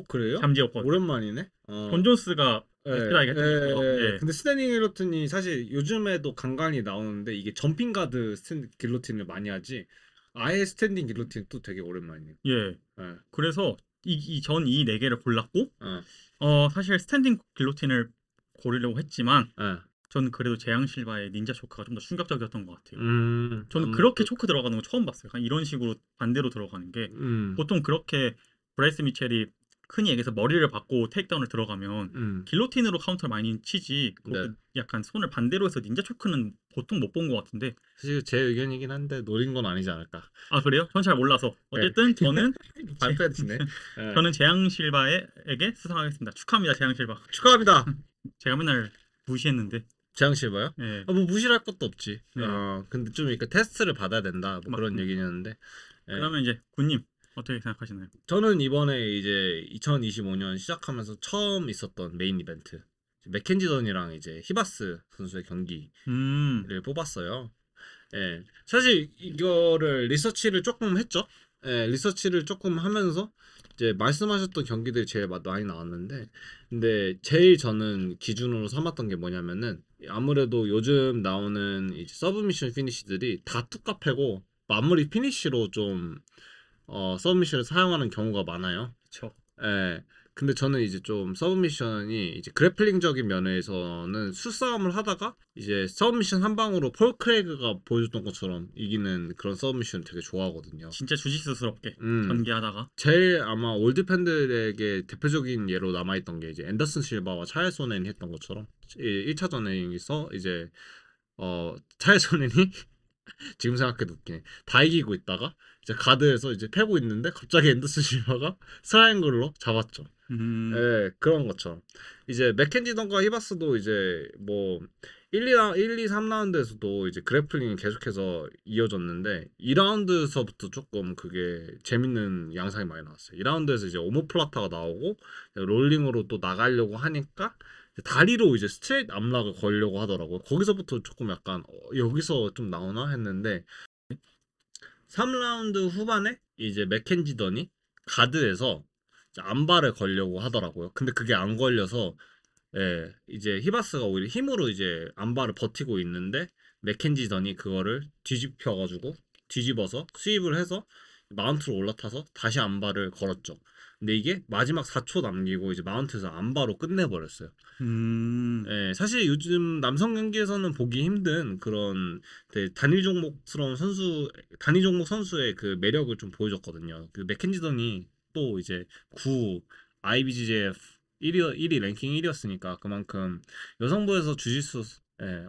그래요? 잠재웠거든요. 오랜만이네. 존 존스가 베스트라이게 했던 거. 예. 근데 스탠딩 길로틴이 사실 요즘에도 간간히 나오는데 이게 점핑 가드 길로틴을 많이 하지. 아예 스탠딩 길로틴 또 되게 오랜만이네요. 예. 그래서 전 이 네 개를 골랐고 사실 스탠딩 길로틴을 고르려고 했지만 저는 그래도 재앙 실바의 닌자 초크가 좀 더 충격적이었던 것 같아요. 저는 그렇게 초크 들어가는 거 처음 봤어요. 이런 식으로 반대로 들어가는 게 보통 그렇게 브라이스 미첼이 흔히 얘기해서 머리를 받고 테이크다운을 들어가면 길로틴으로 카운터를 많이 치지 네. 약간 손을 반대로 해서 닌자 초크는 보통 못 본 것 같은데. 사실 제 의견이긴 한데 노린 건 아니지 않을까. 아 그래요? 전 잘 몰라서. 네. 어쨌든 저는 발표했네. 네. 저는 재앙 실바에게 수상하겠습니다. 축하합니다, 재앙 실바. 축하합니다. 제가 맨날 무시했는데. 재앙 실버요? 예. 뭐 무시할 것도 없지. 네. 근데 좀 이렇게 테스트를 받아야 된다. 뭐 그런 맞습니다. 얘기였는데. 예. 그러면 이제 군님 어떻게 생각하시나요? 저는 이번에 이제 2025년 시작하면서 처음 있었던 메인 이벤트 맥켄지 던이랑 이제 히바스 선수의 경기를 뽑았어요. 예. 사실 이거를 리서치를 조금 했죠. 예, 리서치를 조금 하면서 이제 말씀하셨던 경기들이 제일 많이 나왔는데, 근데 제일 저는 기준으로 삼았던 게 뭐냐면은 아무래도 요즘 나오는 이제 서브미션 피니시들이 다 뚜까패고 마무리 피니시로 좀 서브미션을 사용하는 경우가 많아요. 그렇죠. 예. 근데 저는 이제 좀 서브미션이 이제 그래플링적인 면에서는 수싸움을 하다가 이제 서브미션 한 방으로 폴 크레이그가 보여줬던 것처럼 이기는 그런 서브미션을 되게 좋아하거든요. 진짜 주짓수스럽게 전개하다가. 제일 아마 올드 팬들에게 대표적인 예로 남아있던 게 이제 앤더슨 실바와 찰스 오넨이 했던 것처럼 1차전에서 이제 찰스 오넨이 지금 생각해도 웃기네. 다 이기고 있다가 이제 가드에서 이제 패고 있는데 갑자기 앤더슨 실바가 스라이앵글로 잡았죠. 예, 그런 것처럼 이제 맥켄지 던과 히바스도 이제 뭐 1, 2, 3라운드에서도 이제 그래플링이 계속해서 이어졌는데 2라운드서부터 조금 그게 재밌는 양상이 많이 나왔어요. 2라운드에서 이제 오모플라타가 나오고 롤링으로 또 나가려고 하니까 다리로 이제 스트레이트 암락을 걸려고 하더라고요. 거기서부터 조금 약간 여기서 좀 나오나 했는데 3라운드 후반에 이제 맥켄지 던이 가드에서 암발을 걸려고 하더라고요. 근데 그게 안 걸려서 예, 이제 히바스가 오히려 힘으로 이제 암발을 버티고 있는데 맥켄지 던이 그거를 뒤집어서 스윕을 해서 마운트로 올라타서 다시 암발을 걸었죠. 근데 이게 마지막 4초 남기고 이제 마운트에서 암바로 끝내버렸어요. 예, 사실 요즘 남성 경기에서는 보기 힘든 그런 되게 단일 종목 선수의 그 매력을 좀 보여줬거든요. 그 맥켄지던이 또 이제 9 IBJJF 1위 랭킹 1위였으니까 그만큼 여성부에서 주짓수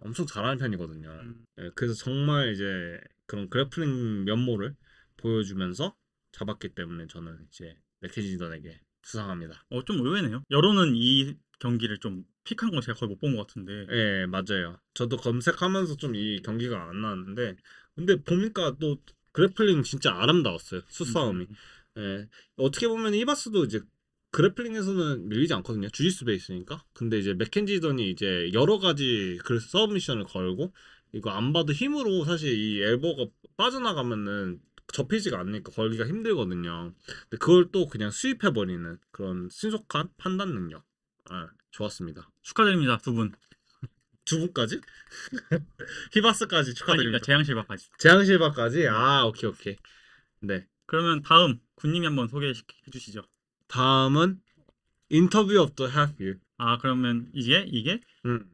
엄청 잘하는 편이거든요. 예, 그래서 정말 이제 그런 그래플링 면모를 보여주면서 잡았기 때문에 저는 이제 맥켄지던에게 수상합니다. 좀 의외네요. 여론은 이 경기를 좀 픽한 건 제가 거의 못 본 것 같은데. 예, 맞아요. 저도 검색하면서 좀 이 경기가 안 나왔는데, 근데 보니까 또 그래플링 진짜 아름다웠어요. 수싸움이. 예, 어떻게 보면 이바스도 이제 그래플링에서는 밀리지 않거든요. 주짓수 베이스니까. 근데 이제 맥켄지던이 이제 여러 가지 그 서브미션을 걸고, 이거 안 봐도 힘으로 사실 이 엘보가 빠져나가면은 접히지가 않으니까 걸기가 힘들거든요. 근데 그걸 또 그냥 수입해버리는 그런 신속한 판단 능력. 좋았습니다. 축하드립니다, 두 분. 두 분까지? 히바스까지 아니, 축하드립니다. 재앙 실바까지. 재앙실바까지? 오케이. 네. 그러면 다음 군님이 한번 소개해 주시죠. 다음은 인터뷰 오브 더 half year. 그러면 이게 음.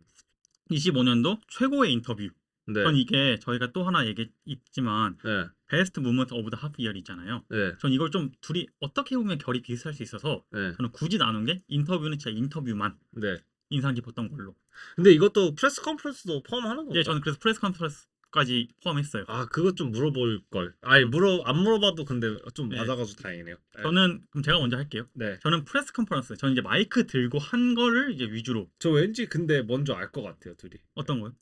25년도 최고의 인터뷰. 네. 전 이게 저희가 또 하나 있지만 네. 베스트 무먼트 오브 더 하프 이어 있잖아요. 네. 전 이걸 좀 둘이 어떻게 보면 결이 비슷할 수 있어서 네. 저는 굳이 나눈 게 인터뷰는 진짜 인터뷰만 네. 인상 깊었던 걸로. 근데 이것도 프레스 컨퍼런스도 포함하는 건가? 예, 저는 그래서 프레스 컨퍼런스까지 포함했어요. 그거 좀 물어볼 걸. 아니 안 물어봐도 근데 좀 네. 맞아가지고 다행이네요. 네. 저는 그럼 제가 먼저 할게요. 네. 저는 프레스 컨퍼런스. 저는 이제 마이크 들고 한 거를 이제 위주로. 저 왠지 근데 먼저 알 것 같아요, 둘이. 어떤 거요?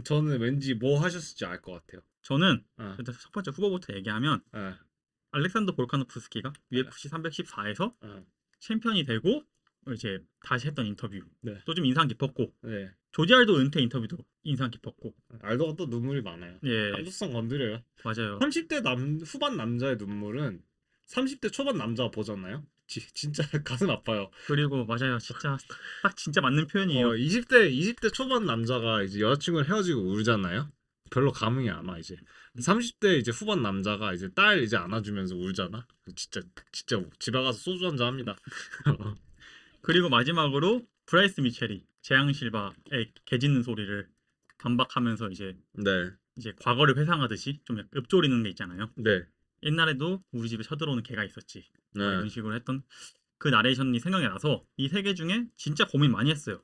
저는 왠지 뭐 하셨을지 알 것 같아요. 저는 일단 첫 번째 후보부터 얘기하면 네. 알렉산더 볼카노프스키가 UFC 314에서 네. 챔피언이 되고 이제 다시 했던 인터뷰. 네. 또 좀 인상 깊었고. 네. 조지알도 은퇴 인터뷰도 인상 깊었고. 알도가 또 눈물이 많아요. 예. 감수성 건드려요. 맞아요. 30대 후반 남자의 눈물은 30대 초반 남자가 보잖아요. 진짜 가슴 아파요. 그리고 맞아요. 진짜 딱 진짜 맞는 표현이에요. 20대 초반 남자가 이제 여자친구랑 헤어지고 울잖아요. 별로 감흥이 안 와 이제. 30대 이제 후반 남자가 이제 딸 이제 안아주면서 울잖아. 진짜 집에 가서 소주 한잔 합니다. 그리고 마지막으로 브라이스 미첼이 재앙 실바의 개 짖는 소리를 반박하면서 이제 과거를 회상하듯이 좀 읊조리는 게 있잖아요. 네. 옛날에도 우리 집에 쳐들어오는 개가 있었지. 네. 이런 식으로 했던 그 나레이션이 생각이 나서 이 세 개 중에 진짜 고민 많이 했어요.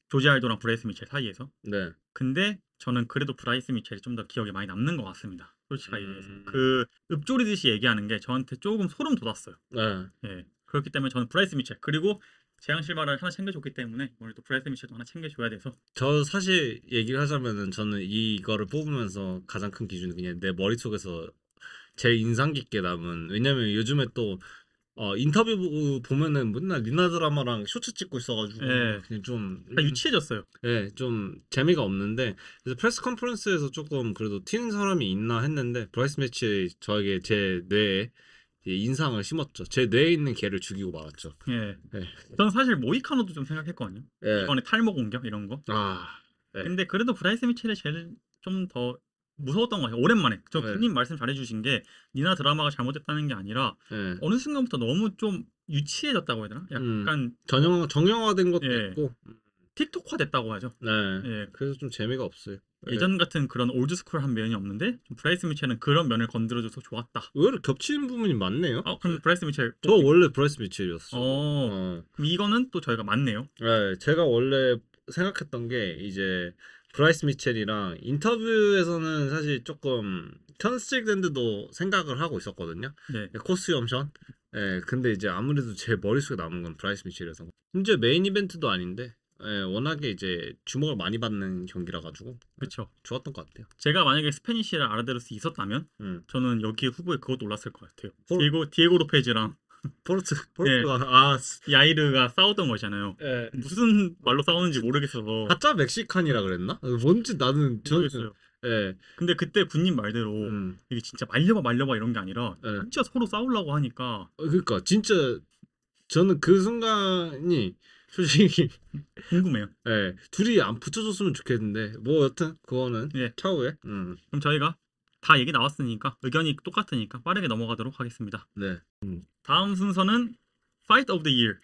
조지 알도랑 브라이스 미첼 사이에서. 네. 근데 저는 그래도 브라이스 미첼이 좀 더 기억에 많이 남는 것 같습니다. 솔직하게 얘기해서. 음. 그 읊조리듯이 얘기하는 게 저한테 조금 소름 돋았어요. 네. 예. 그렇기 때문에 저는 브라이스 미첼 그리고 재앙 실바를 하나 챙겨줬기 때문에 오늘 또 브라이스 미첼도 하나 챙겨줘야 돼서 저 사실 얘기를 하자면은 저는 이거를 뽑으면서 가장 큰 기준이 그냥 내 머릿속에서 제일 인상 깊게 남은, 왜냐면 요즘에 또 인터뷰 보면은 맨날 리나 드라마랑 쇼츠 찍고 있어가지고 예. 그냥 좀 다 유치해졌어요. 예, 좀 재미가 없는데, 그래서 프레스 컨퍼런스에서 조금 그래도 튀는 사람이 있나 했는데 브라이스 매치 저에게 제 뇌에 인상을 심었죠. 제 뇌에 있는 개를 죽이고 말았죠. 예. 예. 저는 사실 모이카노도 좀 생각했거든요. 예. 이번에 탈모 공격 이런 거. 아, 네. 근데 그래도 브라이스 미첼이 제일 좀 더 무서웠던 것 같아요. 오랜만에. 저 네. 군님 말씀 잘해주신 게 니나 드라마가 잘못됐다는 게 아니라 예. 어느 순간부터 너무 좀 유치해졌다고 해야 되나? 약간 정형화된 것도 예. 있고, 틱톡화 됐다고 하죠. 네. 예. 그래서 좀 재미가 없어요. 예전 같은 그런 올드스쿨한 면이 없는데 좀 브라이스 미첼은 그런 면을 건드려줘서 좋았다. 의외로 겹치는 부분이 많네요. 그럼 브라이스 미첼 저 원래 브라이스 미첼이었어. 그럼 이거는 또 저희가 맞네요. 네, 제가 원래 생각했던 게 이제 브라이스 미첼이랑 인터뷰에서는 사실 조금 턴스틱랜드도 생각을 하고 있었거든요. 네. 코스염션. 예, 근데 이제 아무래도 제 머릿속에 남은 건 브라이스 미첼이어서. 심지어 메인 이벤트도 아닌데, 예, 워낙에 이제 주목을 많이 받는 경기라 가지고 그렇죠. 좋았던 것 같아요. 제가 만약에 스페니쉬를 알아들을 수 있었다면 저는 여기 후보에 그것도 올랐을 것 같아요. 디에고 로페즈랑 포르투가 야이르가 싸웠던 거잖아요. 예. 무슨 말로 싸우는지 모르겠어서 가짜 멕시칸이라 그랬나? 뭔지 나는 모르겠어요. 예. 근데 그때 군님 말대로 이게 진짜 말려봐 이런 게 아니라 예. 진짜 서로 싸우려고 하니까 그러니까 진짜 저는 그 순간이 솔직히 궁금해요. 예, 둘이 안 붙여줬으면 좋겠는데 뭐 여튼 그거는 예. 차후에 그럼 저희가 다 얘기 나왔으니까 의견이 똑같으니까 빠르게 넘어가도록 하겠습니다. 네. 다음 순서는 Fight of the Year.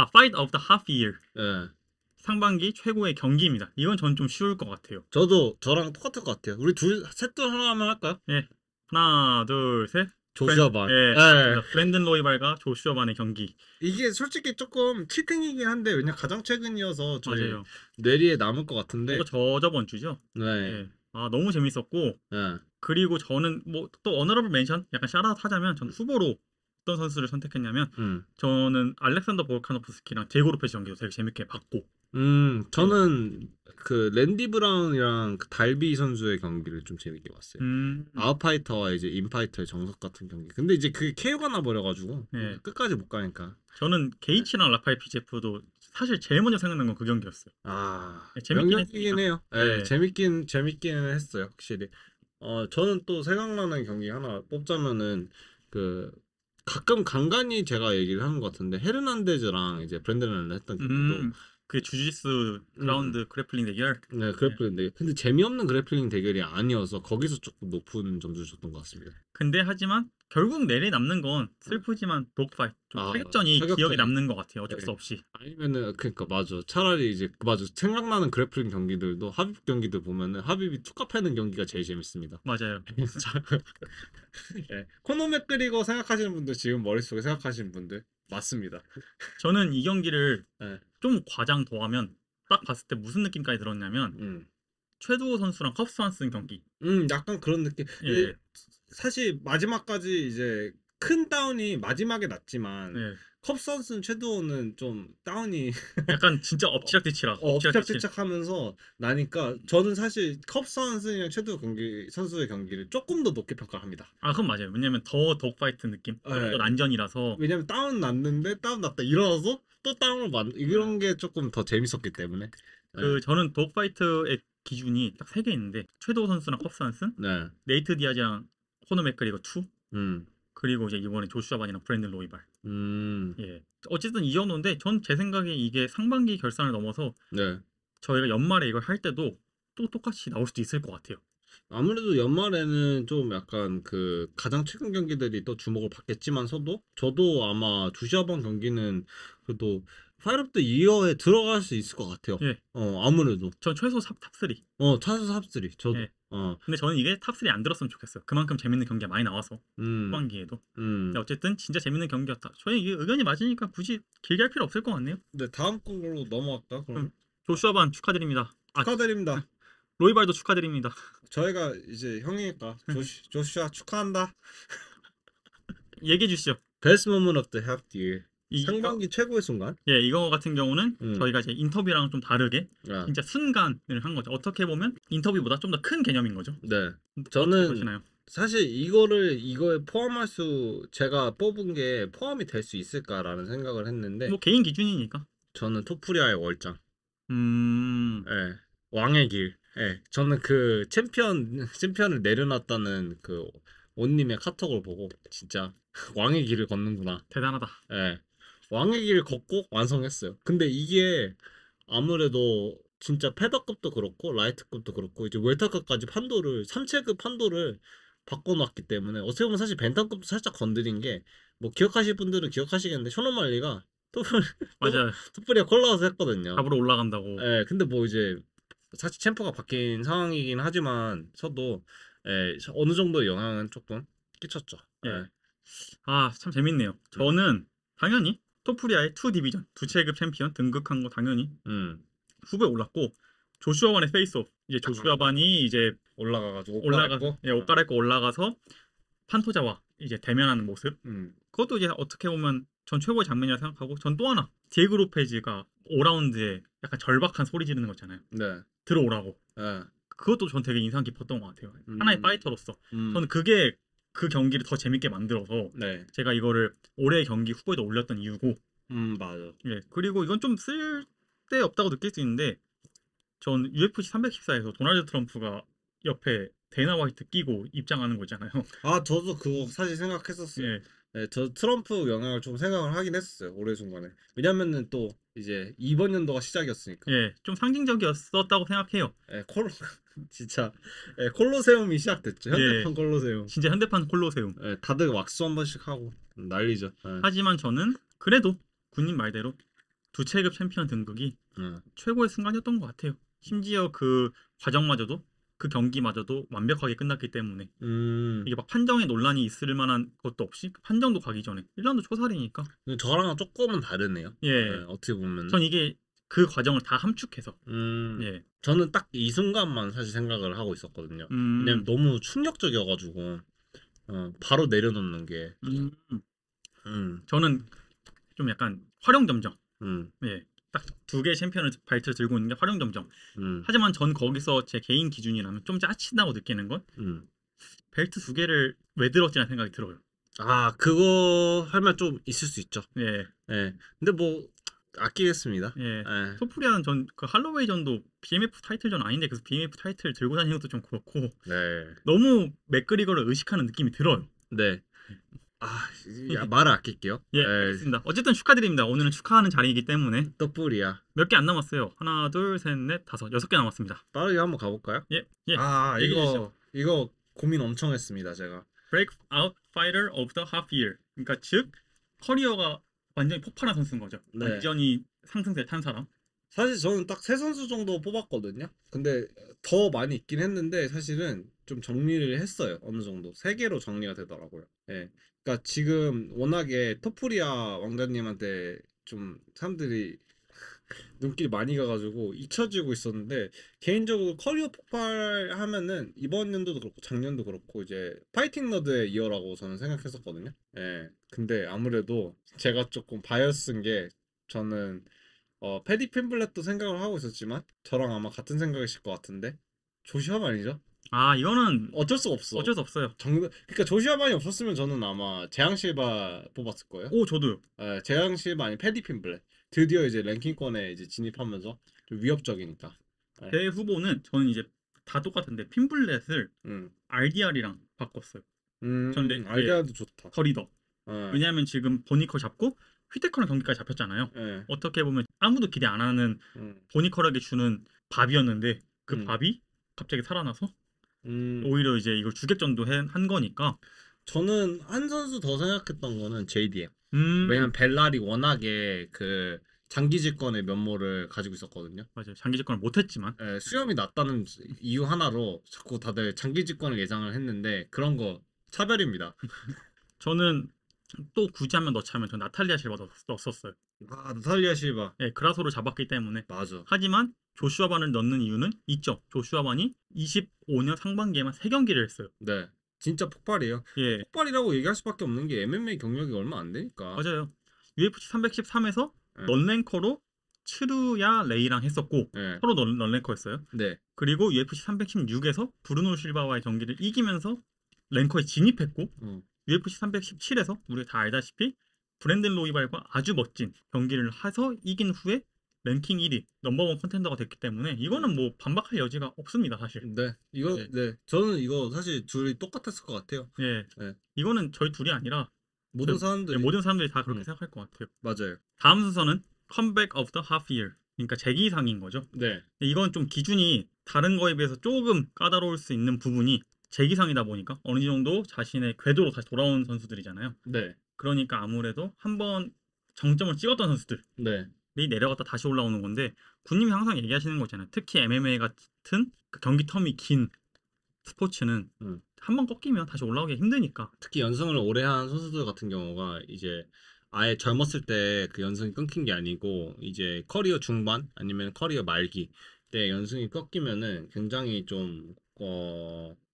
Fight of the Half Year. 예. 상반기 최고의 경기입니다. 이건 전 좀 쉬울 것 같아요. 저도 저랑 똑같을 것 같아요. 우리 셋도 하나만 할까요? 예. 하나, 둘, 셋. 조슈아 반. 예. 예. 브랜든 로이발과 조슈아 반의 경기. 이게 솔직히 조금 치팅이긴 한데 왜냐 가장 최근이어서 저희 맞아요. 뇌리에 남을 것 같은데. 이거 저번 주죠? 네. 예. 너무 재밌었고. 예. 그리고 저는 뭐 또 어너러블 멘션 약간 샤라웃 하자면 전 후보로 어떤 선수를 선택했냐면 저는 알렉산더 볼카노프스키랑 디에고 로페즈 경기도 되게 재밌게 봤고. 저는 그 랜디 브라운이랑 그 달비 선수의 경기를 좀 재밌게 봤어요. 아웃파이터와 이제 인파이터의 정석 같은 경기. 근데 이제 그게 KO가 나버려가지고 예. 끝까지 못 가니까. 저는 게이치랑 라파엘 피제프도 사실 제일 먼저 생각난 건 그 경기였어요. 재밌긴 해요. 네. 재밌긴 했어요, 확실히. 저는 또 생각나는 경기 하나 뽑자면은 그 가끔 간간히 제가 얘기를 하는 것 같은데 헤르난데즈랑 이제 브랜든 랜드 했던 경기도 그 주짓수 그라운드 그래플링 대결. 네, 그래플링 대결. 근데 재미없는 그래플링 대결이 아니어서 거기서 조금 높은 점수를 줬던 것 같습니다. 근데 하지만 결국 내리 남는 건 슬프지만 독파이트, 좀 타격전이 기억에 남는 것 같아요. 어쩔 수 없이. 아니면은 그러니까 맞아. 차라리 이제 맞아. 생각나는 그래플링 경기들도 하빕 경기들 보면은 하빕이 투카 패는 경기가 제일 재밌습니다. 맞아요. 네. 코너 맥그리거 생각하시는 분들 지금 머릿속에 생각하시는 분들 맞습니다. 저는 이 경기를 네. 좀 과장 더하면 딱 봤을 때 무슨 느낌까지 들었냐면 최두호 선수랑 컵스 완슨 경기. 약간 그런 느낌. 예. 사실 마지막까지 이제 큰 다운이 마지막에 났지만 예. 컵스 완슨 최두호는 좀 다운이 약간 진짜 엎치락뒤치락. 엎치락뒤치락하면서 나니까 저는 사실 컵스 완슨이랑 최두호 선수의 경기를 조금 더 높게 평가합니다. 그건 맞아요. 왜냐면 더 독파이트 느낌. 더 난전이라서. 왜냐면 다운 났는데 다운 났다 일어나서 또 다운을 이런 게 조금 더 재밌었기 때문에. 저는 독파이트의 기준이 딱 3개 있는데 최도호 선수랑 컵스 완슨, 네이트 디아즈랑 호너 맥그리거 2, 그리고 이제 이번에 조슈아 반이랑 브랜든 로이발. 예. 어쨌든 이 정도인데 전 제 생각에 이게 상반기 결산을 넘어서 저희가 연말에 이걸 할 때도 또 똑같이 나올 수도 있을 것 같아요. 아무래도 연말에는 좀 약간 그 가장 최근 경기들이 또 주목을 받겠지만서도 저도 아마 조슈아반 경기는 그래도 파이트 오브 더 이어에 들어갈 수 있을 것 같아요. 예. 아무래도 전 최소 탑3. 차수 탑3. 저도. 예. 근데 저는 이게 탑3 안 들었으면 좋겠어요. 그만큼 재밌는 경기가 많이 나와서 음, 후반기에도. 음. 근데 어쨌든 진짜 재밌는 경기였다. 저희 이게 의견이 맞으니까 굳이 길게 할 필요 없을 것 같네요. 네, 다음 걸로 넘어갈까? 그럼 그러면 조슈아반 축하드립니다. 아, 축하드립니다. 로이발도 축하드립니다. 저희가 이제 형이니까 조슈아 축하한다. 얘기해 주시죠. Best moment of the half year. 이 상반기 최고의 순간. 예, 이거 같은 경우는 음. 저희가 이제 인터뷰랑 좀 다르게 아, 진짜 순간을 한 거죠. 어떻게 보면 인터뷰보다 좀 더 큰 개념인 거죠. 네. 어떻게 저는 보시나요? 사실 이거에 포함할 수 제가 뽑은 게 포함이 될 수 있을까라는 생각을 했는데 뭐 개인 기준이니까. 저는 토프리아의 월장. 음, 예. 왕의 길. 예. 저는 그 챔피언을 내려놨다는 그 온님의 카톡을 보고 진짜 왕의 길을 걷는구나. 대단하다. 예. 왕의 길 걷고 완성했어요. 근데 이게 아무래도 진짜 패더급도 그렇고 라이트급도 그렇고 이제 웰터급까지 판도를 3체급 판도를 바꿔놨기 때문에 어떻게 보면 사실 벤턴급도 살짝 건드린 게 뭐 기억하실 분들은 기억하시겠는데 쇼노말리가 맞아요. 토프리아 콜라우스 했거든요. 잡으러 올라간다고. 예, 근데 뭐 이제 사실 챔프가 바뀐 상황이긴 하지만 서도 어느 정도 영향은 조금 끼쳤죠. 예. 예. 아, 참 재밌네요. 저는 당연히 토프리아의 2 디비전 두 체급 챔피언 등극한 거 당연히 음. 후보에 올랐고 조슈아반의 페이스오프 이제 조슈아반이 이제 올라가가지고 옷 갈아입고 올라가서 판토자와 이제 대면하는 모습. 그것도 이제 어떻게 보면 전 최고의 장면이라 생각하고 전 또 하나 디에고 로페즈가 5라운드에 약간 절박한 소리 지르는 거 있잖아요. 네. 들어오라고. 예. 그것도 전 되게 인상 깊었던 것 같아요. 음. 하나의 파이터로서. 저는 그게 그 경기를 더 재밌게 만들어서 네. 제가 이거를 올해 경기 후보에도 올렸던 이유고. 맞아. 예. 그리고 이건 좀 쓸데없다고 느낄 수 있는데 전 UFC 314에서 도널드 트럼프가 옆에 데이나 화이트 끼고 입장하는 거 있잖아요. 아, 저도 그거 사실 생각했었어요. 예. 네, 저 트럼프 영향을 좀 생각을 하긴 했었어요. 올해 순간에. 왜냐면은 또 이제 이번 연도가 시작이었으니까. 예. 좀 상징적이었었다고 생각해요. 진짜 콜로세움이 시작됐죠. 예. 현대판 콜로세움. 진짜 현대판 콜로세움. 다들 왁스 한 번씩 하고 난리죠. 예. 하지만 저는 그래도 군님 말대로 두 체급 챔피언 등극이 최고의 순간이었던 것 같아요. 심지어 그 과정마저도 그 경기마저도 완벽하게 끝났기 때문에 이게 막 판정에 논란이 있을 만한 것도 없이 판정도 가기 전에 1라운드 초살이니까 근데 저랑은 조금은 다르네요. 예. 어떻게 보면. 전 이게 그 과정을 다 함축해서 예. 저는 딱 이 순간만 사실 생각을 하고 있었거든요. 왜냐면 너무 충격적이어가지고 바로 내려놓는 게. 저는 좀 약간 활용점정. 예. 딱 두 개의 챔피언을 발트를 들고 있는 게 활용점정. 하지만 전 거기서 제 개인 기준이라면 좀 짜친다고 느끼는 건 벨트 두 개를 왜 들었지라는 생각이 들어요. 아, 그거 하면 좀 있을 수 있죠. 예. 예. 근데 뭐 아끼겠습니다. 예. 예. 토프리아는 전 그 할로웨이전도 BMF 타이틀전 아닌데 그래서 BMF 타이틀 들고 다니는 것도 좀 그렇고 네. 너무 맥그리거를 의식하는 느낌이 들어요. 네. 말을 아낄게요. 예, 알겠습니다. 어쨌든 축하드립니다. 오늘은 축하하는 자리이기 때문에 떡불이야. 몇 개 안 남았어요. 하나, 둘, 셋, 넷, 다섯, 6개 남았습니다. 빠르게 한번 가볼까요? 예. 이거 고민 엄청 했습니다, 제가. Breakout Fighter of the Half Year. 그러니까 즉 커리어가 완전히 폭발한 선수인 거죠. 네. 완전히 상승세 탄 사람. 사실 저는 딱 세 선수 정도 뽑았거든요. 근데 더 많이 있긴 했는데 사실은 좀 정리를 했어요. 어느 정도 3개로 정리가 되더라고요. 예. 그러니까 지금 워낙에 토프리아 왕자님한테 좀 사람들이 눈길이 많이 가가지고 잊혀지고 있었는데 개인적으로 커리어 폭발하면은 이번 연도도 그렇고 작년도 그렇고 이제 파이팅 너드의 이어라고 저는 생각했었거든요. 예. 근데 아무래도 제가 조금 바이어스인 게 저는 패디 핀블렛도 생각을 하고 있었지만 저랑 아마 같은 생각이실 것 같은데 조슈아만이죠. 아 이거는 어쩔 수 없어. 어쩔 수 없어요. 그러니까 조슈아만이 없었으면 저는 아마 재앙 실바 뽑았을 거예요. 오 저도요. 재앙 실바 아니 패디 핀블렛. 드디어 이제 랭킹권에 이제 진입하면서 좀 위협적이니까. 제 후보는 저는 이제 다 똑같은데 핀블렛을 RDR이랑 바꿨어요. 저는 RDR도 좋다. 더 리더. 왜냐하면 지금 보니컬 잡고 휘테커랑 경기까지 잡혔잖아요. 어떻게 보면 아무도 기대 안 하는 보니컬에게 주는 밥이었는데 그 밥이 갑자기 살아나서 오히려 이제 이걸 주객전도 한 거니까. 저는 한 선수 더 생각했던 거는 JDM. 왜냐면 벨랄이 워낙에 그 장기 집권의 면모를 가지고 있었거든요. 맞아요. 장기 집권을 못했지만 예, 수염이 났다는 이유 하나로 자꾸 다들 장기 집권을 예상을 했는데 그런 거 차별입니다. 저는 또 굳이 한번 넣자면 전 나탈리아 실바 넣었어요. 아, 나탈리아 실바. 예, 그라소를 잡았기 때문에. 맞아. 하지만 조슈아 반을 넣는 이유는 있죠. 조슈아 반이 25년 상반기에만 3경기를 했어요. 네. 진짜 폭발이에요. 예, 폭발이라고 얘기할 수밖에 없는 게 MMA 경력이 얼마 안 되니까. 맞아요. UFC 313에서 예. 넌랭커로 츠루야 레이랑 했었고 예. 서로 넌랭커였어요. 네. 그리고 UFC 316에서 브루노 실바와의 경기를 이기면서 랭커에 진입했고 어. UFC 317에서 우리가 다 알다시피 브랜든 로이발과 아주 멋진 경기를 해서 이긴 후에 랭킹 1위 넘버원 컨텐더가 됐기 때문에 이거는 뭐 반박할 여지가 없습니다 사실. 네. 이거 네. 네. 저는 이거 사실 둘이 똑같았을 것 같아요. 예, 네. 이거는 저희 둘이 아니라 모든 예, 사람들이 모든 사람들이 다 그렇게 음. 생각할 것 같아요. 맞아요. 다음 순서는 컴백 오브 더 하프 이어, 그러니까 재기상인 거죠. 네. 이건 좀 기준이 다른 거에 비해서 조금 까다로울 수 있는 부분이 재기상이다 보니까 어느 정도 자신의 궤도로 다시 돌아온 선수들이잖아요. 네. 그러니까 아무래도 한번 정점을 찍었던 선수들이 네. 내려갔다 다시 올라오는 건데 군님이 항상 얘기하시는 거 있잖아요. 특히 MMA 같은 그 경기 텀이 긴 스포츠는 음. 한번 꺾이면 다시 올라오기 힘드니까. 특히 연승을 오래 한 선수들 같은 경우가 이제 아예 젊었을 때 그 연승이 끊긴 게 아니고 이제 커리어 중반 아니면 커리어 말기 때 연승이 꺾이면은 굉장히 좀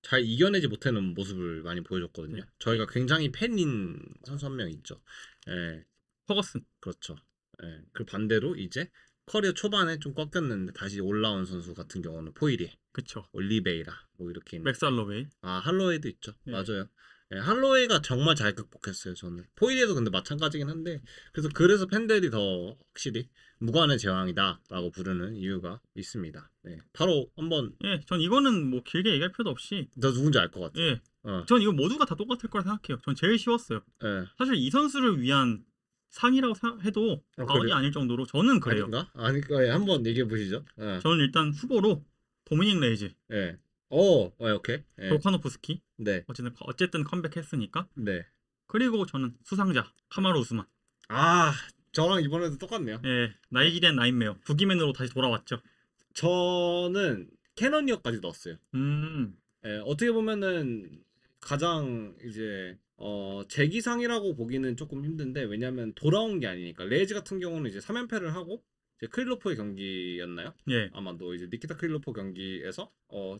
잘 이겨내지 못하는 모습을 많이 보여줬거든요. 네. 저희가 굉장히 팬인 선수 한 명 있죠. 예, 퍼거슨. 그렇죠. 예, 그 반대로 이제 커리어 초반에 좀 꺾였는데 다시 올라온 선수 같은 경우는 포이리에, 그쵸. 올리베이라 뭐 이렇게 있는. 맥스 할로웨이. 아, 할로웨이도 있죠. 예. 맞아요. 예, 할로웨이가 정말 잘 극복했어요, 저는. 포이리에도 근데 마찬가지긴 한데, 그래서 팬들이 더 확실히 무관의 제왕이다라고 부르는 이유가 있습니다. 네, 바로 한번 예, 전 이거는 뭐 길게 얘기할 필요도 없이 너 누군지 알 것 같아. 예, 어, 전 이거 모두가 다 똑같을 거라 생각해요. 전 제일 쉬웠어요. 예. 사실 이 선수를 위한 상이라고 해도 과언이 그래요? 아닐 정도로 저는 그래요. 아닌가? 아닐까? 예, 한번 얘기해 보시죠. 예, 저는 일단 후보로 도미닉 레이즈, 예. 오케이. 예. 볼카노프스키, 네, 어쨌든 컴백했으니까. 네. 그리고 저는 수상자 카마루 우스만. 아, 저랑 이번에도 똑같네요. 예, 나이지리안 나인메어 부기맨으로 다시 돌아왔죠. 저는 캐논이어까지 넣었어요. 음, 예, 어떻게 보면은 가장 이제 재기상이라고 보기는 조금 힘든데 왜냐면 돌아온 게 아니니까 레이즈 같은 경우는 이제 3연패를 하고 이제 크릴로포의 경기였나요? 예, 아마도 이제 니키타 크릴로포 경기에서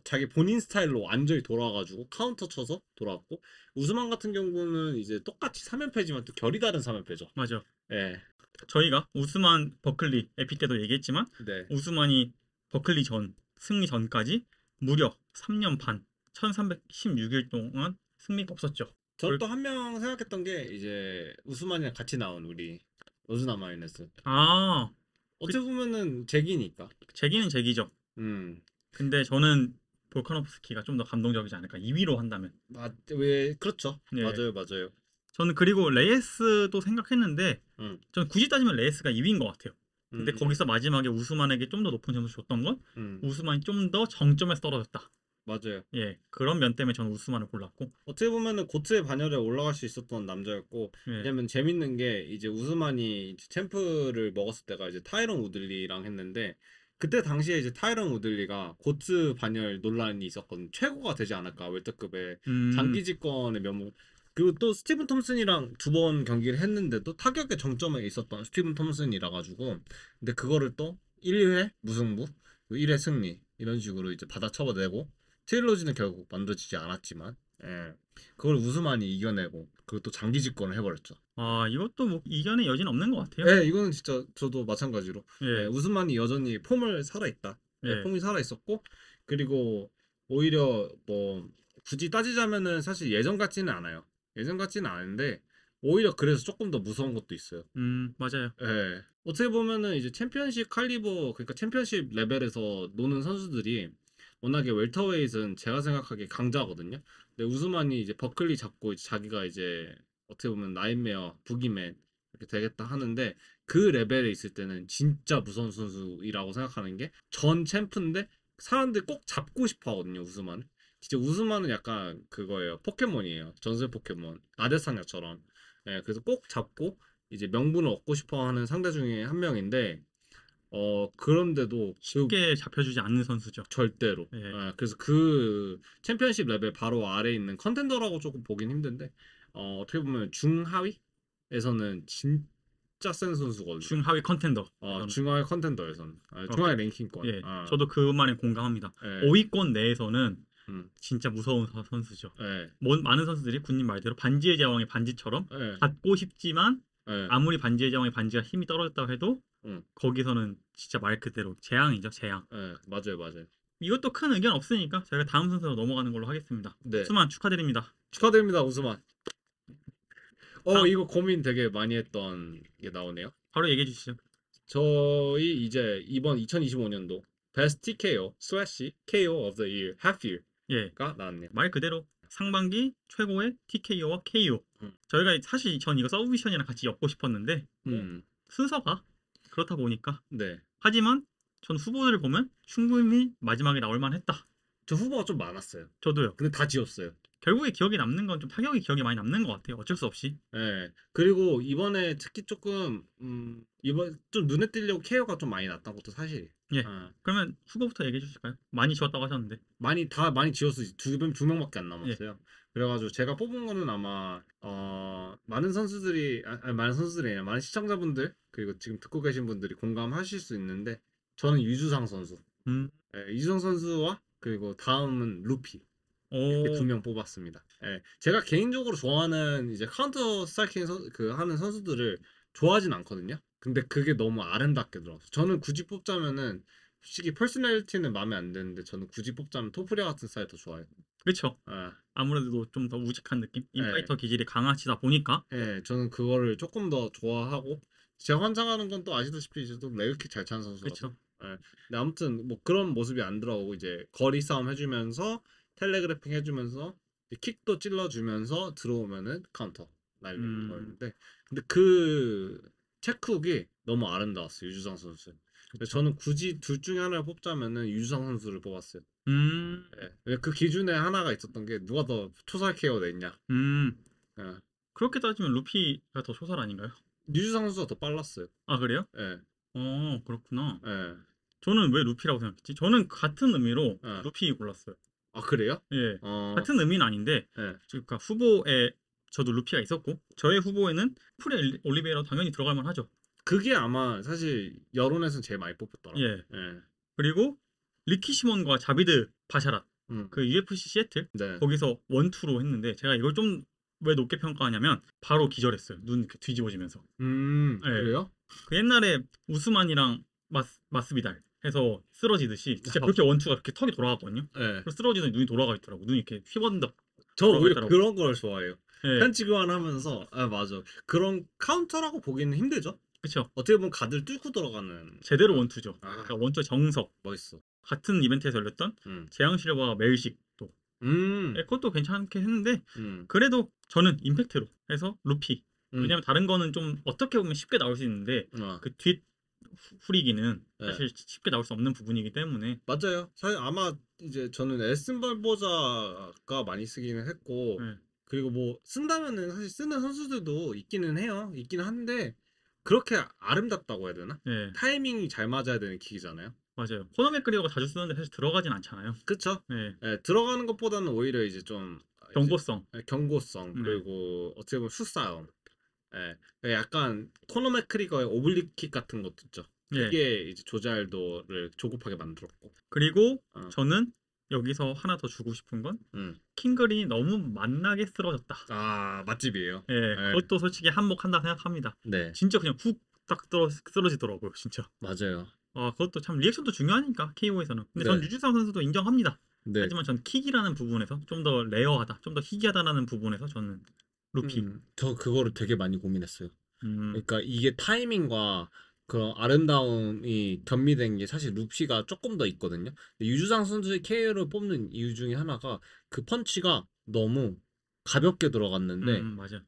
자기 본인 스타일로 완전히 돌아와가지고 카운터 쳐서 돌아왔고 우스만 같은 경우는 이제 똑같이 3연패지만 또 결이 다른 3연패죠. 맞아. 예, 저희가 우스만 버클리 에피 때도 얘기했지만 네, 우스만이 버클리 승리 전까지 무려 3년 반 1316일 동안 승리가 없었죠. 저 또 한 명 생각했던 게 이제 우스만이랑 같이 나온 우리 오즈나 마이너스. 아, 어떻게 보면은 재기니까. 제기는 제기죠. 음. 근데 저는 볼카노프스키가 좀 더 감동적이지 않을까. 2위로 한다면. 왜 그렇죠. 예. 맞아요. 저는 그리고 레이스도 생각했는데 음. 저는 굳이 따지면 레이스가 2위인 것 같아요. 근데 음. 거기서 마지막에 우스만에게 좀 더 높은 점수 줬던 건 음. 우스만이 좀 더 정점에서 떨어졌다. 맞아요. 예, 그런 면 때문에 저는 우스만을 골랐고. 어떻게 보면은 고트의 반열에 올라갈 수 있었던 남자였고 예. 왜냐면 재밌는 게 이제 우스만이 이제 챔프를 먹었을 때가 이제 타이런 우들리랑 했는데 그때 당시에 이제 타이런 우들리가 고트 반열 논란이 있었거든. 최고가 되지 않을까 웰터급의 장기 집권의 면모. 그리고 또 스티븐 톰슨이랑 두 번 경기를 했는데도 타격의 정점에 있었던 스티븐 톰슨이라 가지고 근데 그거를 또 1회 무승부, 1회 승리 이런 식으로 이제 받아 쳐내고 트릴로지는 결국 만들어지지 않았지만 예. 그걸 우스만이 이겨내고 그리고 또 장기 집권을 해버렸죠. 아, 이것도 뭐 이견의 여지는 없는 것 같아요. 예, 이거는 진짜 저도 마찬가지로 예, 예, 우스만이 여전히 폼을 살아있다. 예, 예. 폼이 살아있었고 그리고 오히려 뭐 굳이 따지자면은 사실 예전 같지는 않아요. 예전 같지는 않은데 오히려 그래서 조금 더 무서운 것도 있어요. 맞아요. 예. 어떻게 보면은 이제 챔피언십 칼리버 그러니까 챔피언십 레벨에서 노는 선수들이 워낙에 웰터웨이트는 제가 생각하기에 강자거든요. 근데 우스만이 이제 버클리 잡고 이제 자기가 이제 어떻게 보면 나인메어, 부기맨 이렇게 되겠다 하는데 그 레벨에 있을 때는 진짜 무서운 선수이라고 생각하는 게 전 챔프인데 사람들이 꼭 잡고 싶어 하거든요, 우스만. 진짜 우스만은 약간 그거예요. 포켓몬이에요. 전설 포켓몬. 아데사냐처럼. 예, 그래서 꼭 잡고 이제 명분을 얻고 싶어하는 상대 중에 한 명인데 그런데도 쉽게 잡혀주지 않는 선수죠. 절대로. 예. 그래서 그 챔피언십 레벨 바로 아래에 있는 컨텐더라고 조금 보긴 힘든데 어떻게 보면 중하위에서는 진짜 센 선수거든요. 중하위 컨텐더. 중하위 컨텐더에서는 중하위 랭킹권. 예, 저도 그 말에 공감합니다. 예. 5위권 내에서는 음, 진짜 무서운 선수죠. 예, 많은 선수들이 군님 말대로 반지의 제왕의 반지처럼 예, 받고 싶지만 예, 아무리 반지의 제왕의 반지가 힘이 떨어졌다고 해도 음, 거기서는 진짜 말 그대로 재앙이죠, 재앙. 예, 맞아요, 맞아요. 이것도 큰 의견 없으니까 저희가 다음 순서로 넘어가는 걸로 하겠습니다. 네, 수만 축하드립니다. 축하드립니다, 우스만. 다음, 이거 고민 되게 많이 했던 게 나오네요. 바로 얘기해 주시죠. 저희 이제 이번 2025년도 Best TKO 슬래시 KO of the Year Half 예, Year가 나왔네요. 말 그대로 상반기 최고의 TKO와 KO. 음. 저희가 사실 전 이거 서브미션이랑 같이 엮고 싶었는데 순서가 그렇다 보니까. 네. 하지만 전 후보들을 보면 충분히 마지막에 나올 만했다. 저 후보가 좀 많았어요. 저도요. 근데 다 지웠어요. 결국에 기억에 남는 건 좀 타격이 기억에 많이 남는 것 같아요. 어쩔 수 없이. 네. 그리고 이번에 특히 조금 이번 좀 눈에 띄려고 KO가 좀 많이 났던 것도 사실이에요. 예. 그러면 후보부터 얘기해 주실까요? 많이 지웠다고 하셨는데. 많이 지웠어요. 두 명밖에 안 남았어요. 그래가지고 제가 뽑은 거는 아마 많은 선수들이 많은 선수들이 아니라 많은 시청자분들 그리고 지금 듣고 계신 분들이 공감하실 수 있는데 저는 유주상 선수. 유주상 선수와 그리고 다음은 루피. 이렇게 두 명 뽑았습니다. 제가 개인적으로 좋아하는 이제 카운터 스트라이킹 하는 선수들을 좋아하진 않거든요. 근데 그게 너무 아름답게 들어서 저는 굳이 뽑자면은 솔직히 퍼스널리티는 마음에 안 드는데 저는 굳이 뽑자면 토프리아 같은 스타일 더 좋아해요. 그렇죠. 아무래도 좀 더 우직한 느낌? 인파이터 기질이 강하시다 보니까. 저는 그거를 조금 더 좋아하고 제가 환장하는 건 또 아시다시피 이제 또 레그킥 잘 차는 선수라서. 그렇죠. 근데 아무튼 뭐 그런 모습이 안 들어오고 이제 거리 싸움 해주면서 텔레그래핑 해주면서 킥도 찔러주면서 들어오면은 카운터 날리는 거였는데 근데 그 체크훅이 너무 아름다웠어요 유주상 선수. 그래서 저는 굳이 둘 중에 하나를 뽑자면은 유주상 선수를 뽑았어요. 그 기준에 하나가 있었던 게 누가 더 초살 케어 냈냐. 그렇게 따지면 루피가 더 초살 아닌가요? 유주상 선수가 더 빨랐어요. 아 그래요? 네. 그렇구나. 저는 왜 루피라고 생각했지? 저는 같은 의미로 루피 골랐어요. 아 그래요? 예. 같은 의미는 아닌데 그러니까 후보에 저도 루피가 있었고 저의 후보에는 프레 올리베이라 당연히 들어갈 만하죠. 그게 아마 사실 여론에서는 제일 많이 뽑혔더라고요. 예. 그리고 리키 시몬과 자비드 바샤랏 그 UFC 시애틀 거기서 원투로 했는데 제가 이걸 좀 왜 높게 평가하냐면 바로 기절했어요. 눈 이렇게 뒤집어지면서. 그래요? 그 옛날에 우스만이랑 마스비달 해서 쓰러지듯이 진짜 그렇게 원투가 그렇게 턱이 돌아갔거든요. 그래서 쓰러지더니 눈이 돌아가 있더라고. 눈이 이렇게 휘번덕. 저 오히려 그런 걸 좋아해요. 예. 편집 교환하면서 맞아. 그런 카운터라고 보기는 힘들죠. 그렇죠. 어떻게 보면 가드를 뚫고 들어가는 제대로 원투죠. 그러니까 원투의 정석. 멋있어. 같은 이벤트에서 열렸던 재앙 실버와 멜식도 그것도 괜찮게 했는데 그래도 저는 임팩트로 해서 루피. 왜냐면 다른 거는 좀 어떻게 보면 쉽게 나올 수 있는데 그 뒷 후리기는 사실 쉽게 나올 수 없는 부분이기 때문에 맞아요. 사실 아마 이제 저는 에슨 발보자가 많이 쓰기는 했고 그리고 뭐 쓴다면은 사실 쓰는 선수들도 있기는 해요. 있기는 한데 그렇게 아름답다고 해야 되나? 타이밍이 잘 맞아야 되는 킥이잖아요. 맞아요. 코너 맥그리거가 자주 쓰는데 사실 들어가진 않잖아요. 그쵸? 들어가는 것보다는 오히려 이제 좀 경고성 그리고 어떻게 보면 수싸움. 약간 코너 맥그리거의 오블리킥 같은 것도 있죠. 그게 이제 조잘도를 조급하게 만들었고. 그리고 저는 여기서 하나 더 주고 싶은 건 킹그린이 너무 만나게 쓰러졌다. 아 맛집이에요. 그것도 솔직히 한몫한다 생각합니다. 진짜 그냥 훅 딱 쓰러지더라고요, 진짜. 맞아요. 그것도 참 리액션도 중요하니까 KO에서는. 근데 전 유주상 선수도 인정합니다. 하지만 전 킥이라는 부분에서 좀 더 레어하다, 좀 더 희귀하다라는 부분에서 저는 루피. 저 그거를 되게 많이 고민했어요. 그러니까 이게 타이밍과 그런 아름다움이 겸비된 게 사실 루피가 조금 더 있거든요. 근데 유주상 선수의 KO를 뽑는 이유 중에 하나가 그 펀치가 너무 가볍게 들어갔는데, 맞아.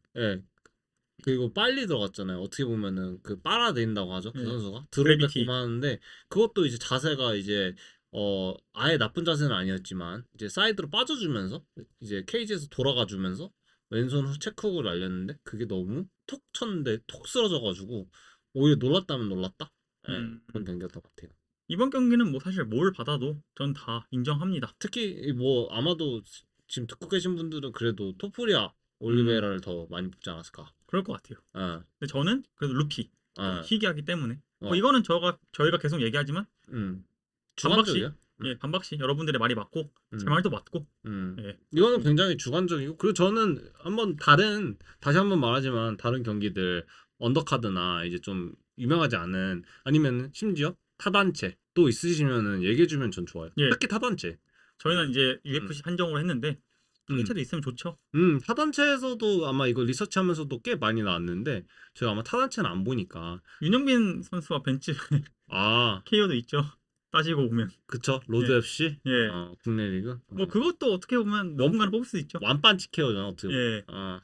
그리고 빨리 들어갔잖아요. 어떻게 보면은 그 빨아들인다고 하죠. 그 선수가 드롭백만 하는데 그것도 이제 자세가 이제 아예 나쁜 자세는 아니었지만 이제 사이드로 빠져주면서 이제 케이지에서 돌아가주면서 왼손 체크훅을 날렸는데 그게 너무 톡 쳤는데 톡 쓰러져가지고 오히려 놀랐다면 놀랐다. 예, 음, 그런 경기였던 것 같아요. 이번 경기는 뭐 사실 뭘 받아도 전 다 인정합니다. 특히 뭐 아마도 지금 듣고 계신 분들은 그래도 토프리아 음, 올리베라를 더 많이 뽑지 않았을까. 그럴 것 같아요. 예, 근데 저는 그래도 루피 좀 예, 희귀하기 때문에 뭐 어, 이거는 저희가 계속 얘기하지만 반박시 주관적이야. 예 반박시 여러분들의 말이 맞고 제 음. 말도 맞고 음. 예 이거는 그렇습니다. 굉장히 주관적이고 그리고 저는 다시 한번 말하지만 다른 경기들 언더카드나 이제 좀 유명하지 않은 아니면 심지어 타단체 또 있으시면은 얘기해 주면 전 좋아요. 예 특히 타단체. 저희는 이제 음. UFC 한정으로 했는데 음. 타단체도 있으면 좋죠. 타단체에서도 아마 이거 리서치하면서도 꽤 많이 나왔는데 제가 아마 타단체는 안 보니까 윤영빈 선수와 벤츠 아, KO도 있죠. 따지고 보면 그쵸. 로드 예 FC 예. 국내 리그 뭐 그것도 어떻게 보면 원 누군가는 뽑을 수 있죠. 완판치 케어잖아 어떻게 보면. 예. 그럼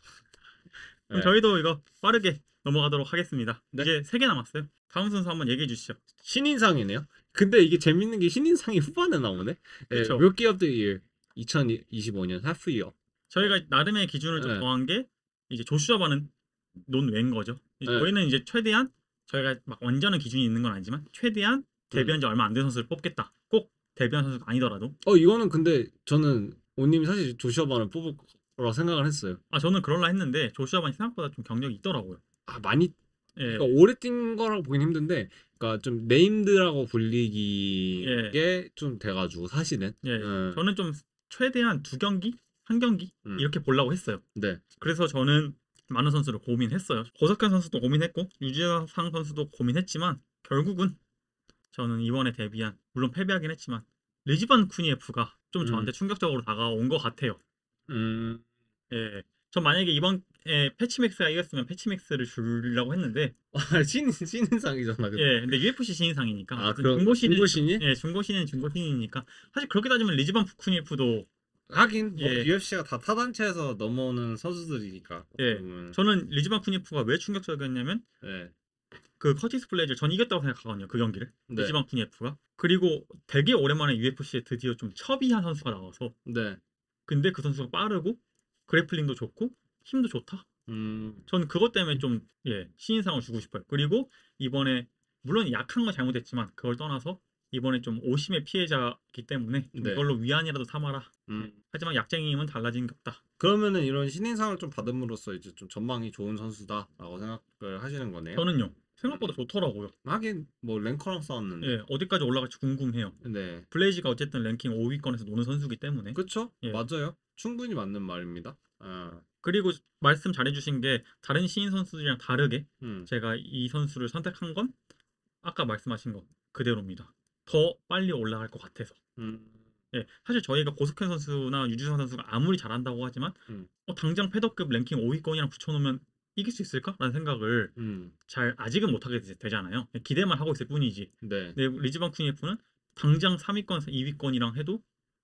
예. 저희도 이거 빠르게 넘어가도록 하겠습니다. 네. 이제 3개 남았어요. 다음 순서 한번 얘기해 주시죠. 신인상이네요. 근데 이게 재밌는 게 신인상이 후반에 나오네. 예, 그렇죠. Rookie of the Year 2025년 하프 이어. 저희가 나름의 기준을 좀 예, 정한 게 이제 조슈아바는 논외인 거죠. 이제 예, 저희는 이제 최대한 저희가 막 완전한 기준이 있는 건 아니지만 최대한 음. 데뷔한 지 얼마 안 된 선수를 뽑겠다. 꼭 데뷔한 선수가 아니더라도. 이거는 근데 저는 오님이 사실 조슈아바를 뽑을 거라 생각을 했어요. 아 저는 그럴라 했는데 조슈아바는 생각보다 좀 경력이 있더라고요. 많이 그러니까 예, 오래 뛴 거라고 보긴 힘든데, 그러니까 좀 네임드라고 예, 불리기에 좀 돼가지고 사실은. 예. 저는 좀 최대한 2경기, 1경기 음, 이렇게 보려고 했어요. 네, 그래서 저는 많은 선수를 고민했어요. 고석현 선수도 고민했고 유지상 선수도 고민했지만 결국은 저는 이번에 데뷔한 물론 패배하긴 했지만 리즈반 쿠니에프가 좀 음, 저한테 충격적으로 다가온 것 같아요. 음, 예. 전 만약에 이번에 패치맥스가 이겼으면 패치맥스를 주려고 했는데 신인상이잖아, 근데. 예, 근데 UFC 신인상이니까 어쨌든 그럼 중고신이? 중고신은 중고신이니까 사실 그렇게 따지면 리즈반 쿠니에프도 하긴 뭐 예, UFC가 다 타단체에서 넘어오는 선수들이니까 어떻게 예. 보면. 저는 리즈반 쿠니에프가 왜 충격적이었냐면 네, 그 커티스 블레이저 전 이겼다고 생각하거든요. 그 경기를. 네, 리즈반 쿠니에프가. 그리고 되게 오랜만에 UFC에 드디어 좀 첩이한 선수가 나와서 네, 근데 그 선수가 빠르고 그래플링도 좋고 힘도 좋다. 음, 저는 그것 때문에 좀 예, 신인상을 주고 싶어요. 그리고 이번에 물론 약한 건 잘못했지만 그걸 떠나서 이번에 좀 오심의 피해자이기 때문에 좀 네, 이걸로 위안이라도 삼아라. 음. 하지만 약쟁이임은 달라진 게 없다. 그러면은 이런 신인상을 좀 받음으로써 이제 좀 전망이 좋은 선수다라고 생각을 하시는 거네요. 저는요 생각보다 음, 좋더라고요. 하긴 뭐 랭커랑 싸웠는데. 예, 어디까지 올라갈지 궁금해요. 네, 블레이즈가 어쨌든 랭킹 5위권에서 노는 선수이기 때문에 그쵸? 예. 맞아요. 충분히 맞는 말입니다. 그리고 말씀 잘해주신 게 다른 신인 선수들이랑 다르게 음, 제가 이 선수를 선택한 건 아까 말씀하신 거 그대로입니다. 더 빨리 올라갈 것 같아서. 음, 예, 사실 저희가 고석현 선수나 유주상 선수가 아무리 잘한다고 하지만 음, 당장 패더급 랭킹 5위권이랑 붙여놓으면 이길 수 있을까? 라는 생각을 음, 잘 아직은 못하게 되잖아요. 기대만 하고 있을 뿐이지. 네. 근데 리즈반 쿠니에프는 당장 3위권, 2위권이랑 해도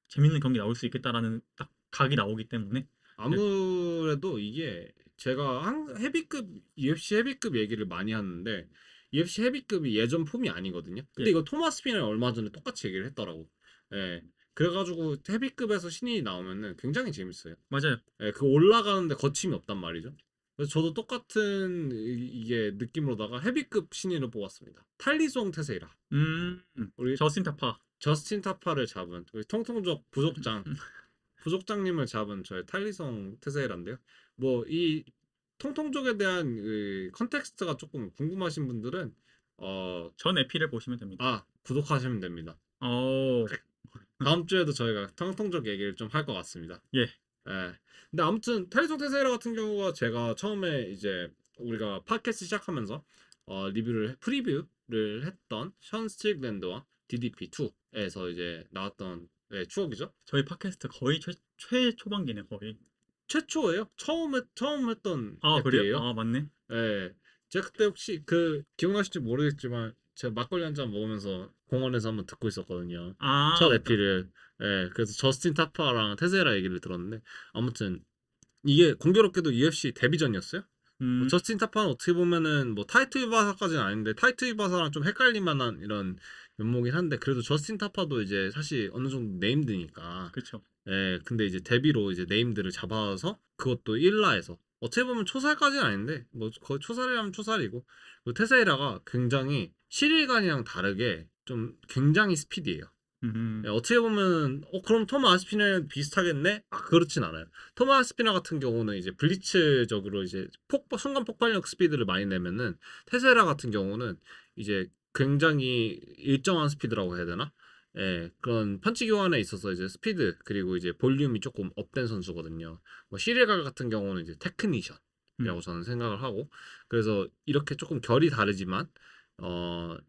재밌는 경기 나올 수 있겠다라는 딱 각이 나오기 때문에 예, 아무래도 이게 제가 헤비급 UFC 헤비급 얘기를 많이 하는데 UFC 헤비급이 예전 폼이 아니거든요. 근데 예, 이거 토마스 피널 얼마 전에 똑같이 얘기를 했더라고. 예. 그래가지고 헤비급에서 신인이 나오면은 굉장히 재밌어요. 맞아요. 예, 그 올라가는데 거침이 없단 말이죠. 그래서 저도 똑같은 이게 느낌으로다가 헤비급 신인을 뽑았습니다. 탈리송 테세이라. 음, 우리 저스틴 타파. 저스틴 타파를 잡은 우리 통통족 부족장님을 잡은 저의 탈리성 테세이라인데요. 뭐 이 통통족에 대한 그 컨텍스트가 조금 궁금하신 분들은 전 에피를 보시면 됩니다. 구독하시면 됩니다. 어, 다음 주에도 저희가 통통족 얘기를 좀 할 것 같습니다. 예, 예. 근데 아무튼 탈리성 테세이라 같은 경우가 제가 처음에 이제 우리가 팟캐스트 시작하면서 프리뷰를 했던 션 스트릭랜드와 DDP2에서 이제 나왔던 추억이죠. 저희 팟캐스트 거의 최초반기네 거의. 최초예요. 처음 했던 아, 그래요? 에피예요. 아, 맞네. 예. 제가 그때 혹시 그 기억나실지 모르겠지만 제가 막걸리 한 잔 먹으면서 공원에서 한번 듣고 있었거든요. 아, 첫 맞다. 에피를. 예. 그래서 저스틴 타파랑 테세라 얘기를 들었는데 아무튼 이게 공교롭게도 UFC 데뷔전이었어요. 뭐 음, 저스틴 타파는 어떻게 보면은 뭐 타이트 이바사까지는 아닌데 타이트 이바사랑 좀 헷갈릴 만한 이런 면모긴 한데 그래도 저스틴 타파도 이제 사실 어느 정도 네임드니까 그쵸. 근데 이제 데뷔로 이제 네임드를 잡아서 그것도 1라에서 어떻게 보면 초살까지는 아닌데 뭐 거의 초살이라면 초살이고 그리고 테세이라가 굉장히 실일간이랑 다르게 좀 굉장히 스피디해요. 예, 음, 어떻게 보면 그럼 토마 아스피나랑 비슷하겠네? 그렇진 않아요. 토마 아스피나 같은 경우는 이제 블리츠적으로 이제 순간 폭발력 스피드를 많이 내면은 테세라 같은 경우는 이제 굉장히 일정한 스피드라고 해야 되나? 예, 그런 펀치 교환에 있어서 이제 스피드 그리고 이제 볼륨이 조금 업된 선수거든요. 뭐 시리가 같은 경우는 이제 테크니션이라고 음. 저는 생각을 하고 그래서 이렇게 조금 결이 다르지만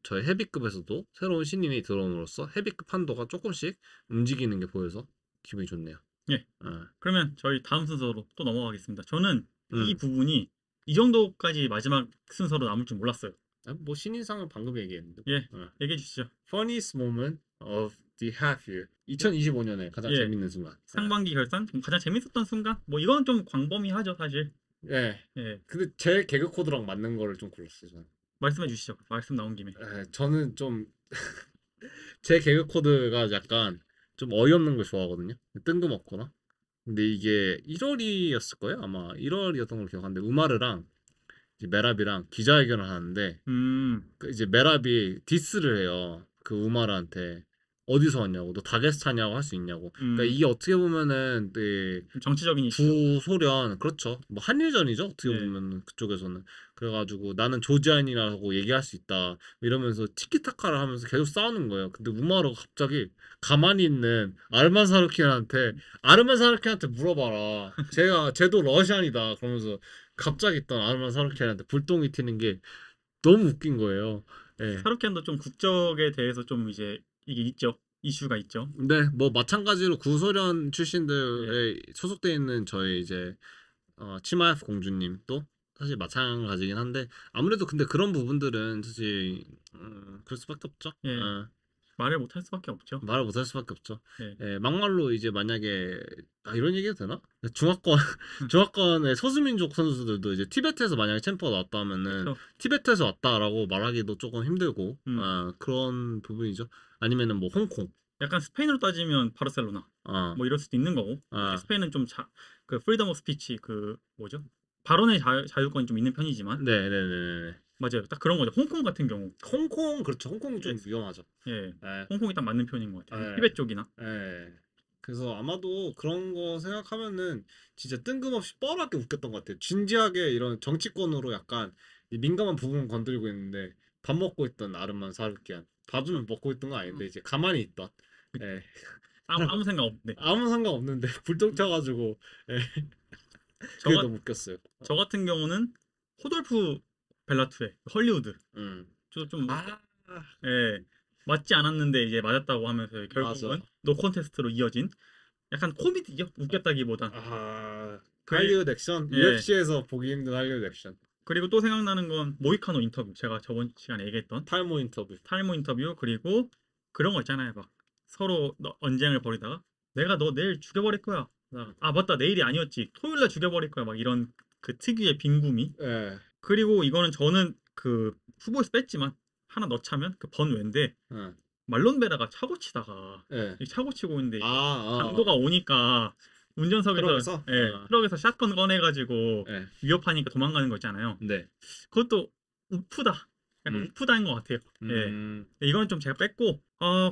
저희 헤비급에서도 새로운 신인이 들어옴으로써 헤비급 한도가 조금씩 움직이는 게 보여서 기분이 좋네요. 예. 어. 그러면 저희 다음 순서로 또 넘어가겠습니다. 저는 이 음. 부분이 이 정도까지 마지막 순서로 남을 줄 몰랐어요. 뭐 신인상을 방금 얘기했는데. 예, 어. 얘기해 주시죠. Funniest moment of the half year. 2025년에 가장 예, 재밌는 순간. 상반기 결산 가장 재밌었던 순간? 뭐 이건 좀 광범위하죠, 사실. 예. 예, 근데 제 개그 코드랑 맞는 거를 좀 골랐어요, 저는. 말씀해 주시죠. 말씀 나온 김에. 저는 좀 제 개그 코드가 약간 좀 어이없는 걸 좋아하거든요. 뜬금없거나. 근데 이게 1월이었을 거예요. 아마 1월이었던 걸로 기억하는데 우마르랑 이제 메랍이랑 기자회견을 하는데 음, 그 이제 메랍이 디스를 해요. 그 우마르한테 어디서 왔냐고, 너 다게스탄이라고 할 수 있냐고. 그러니까 음, 이게 어떻게 보면은 그 좀 정치적인 이슈. 구소련 그렇죠. 뭐 한일전이죠. 어떻게 예, 보면 그쪽에서는 그래가지고 나는 조지아인이라고 얘기할 수 있다 이러면서 티키타카를 하면서 계속 싸우는 거예요. 근데 우마르가 갑자기 가만히 있는 아르만 사르키한테 물어봐라. 쟤도 러시안이다. 그러면서 갑자기 있던 아르만 사르키한테 불똥이 튀는 게 너무 웃긴 거예요. 예. 사루키안도 좀 국적에 대해서 좀 이제 이게 있죠. 이슈가 있죠. 근데 뭐 마찬가지로 구소련 예, 출신들에 소속돼 있는 저희 이제 치마에프 공주님도 사실 마찬가지긴 한데 아무래도 근데 그런 부분들은 사실 그럴 수밖에 없죠. 예, 말을 못 할 수밖에 없죠. 말을 못할 수밖에 없죠. 예, 예, 막말로 이제 만약에 이런 얘기 해도 되나? 중화권 중화권의 소수민족 선수들도 이제 티베트에서 만약에 챔프가 나왔다 하면은 그렇죠. 티베트에서 왔다라고 말하기도 조금 힘들고 음, 그런 부분이죠. 아니면은 뭐 홍콩 약간 스페인으로 따지면 바르셀로나 아, 뭐 이럴 수도 있는 거고. 이제 아, 스페인은 좀 그 프리덤 오브 스피치 그 뭐죠? 발언의 자유권이 좀 있는 편이지만 네네네네. 맞아요. 딱 그런 거죠. 홍콩 같은 경우. 홍콩 그렇죠. 홍콩이 예, 좀 위험하죠. 예. 예, 홍콩이 딱 맞는 표현인 것 같아요. 예, 티벳 쪽이나. 예. 그래서 아마도 그런 거 생각하면은 진짜 뜬금없이 뻔하게 웃겼던 것 같아요. 진지하게 이런 정치권으로 약간 이 민감한 부분 건드리고 있는데 밥 먹고 있던 아름만 사르키안 밥은 먹고 있던 거 아닌데 이제 가만히 있던 예. 아무 생각 없네. 아무 상관없는데 불똥 튀어가지고 예. 저, 그게 같, 너무 웃겼어요. 저 같은 경우는 호돌프 벨라투의 헐리우드. 음. 좀 아 예. 맞지 않았는데 이제 맞았다고 하면서 맞아. 결국은 노 콘테스트로 이어진 약간 코미디죠. 웃겼다기보단. 그 할리우드 액션 예. UFC에서 보기 힘든 할리우드 액션 그리고 또 생각나는 건 모이카노 인터뷰. 제가 저번 시간에 얘기했던 탈모 인터뷰. 탈모 인터뷰 그리고 그런 거 있잖아요. 막 서로 언쟁을 벌이다가 내가 너 내일 죽여버릴 거야. 아 맞다 내일이 아니었지. 토요일 날 죽여버릴 거야. 막 이런 그 특유의 빈구미. 예. 그리고 이거는 저는 그 후보에서 뺐지만 하나 넣자면 그 번외인데 예. 말론 베라가 차고 치다가 예. 차고 치고 있는데 강도가 어. 오니까 운전석에서 트럭에서? 예, 트럭에서 샷건 꺼내가지고 예. 위협하니까 도망가는 거 있잖아요. 네. 그것도 우프다. 약간 음. 우프다인 것 같아요. 예. 음. 이거는 좀 제가 뺐고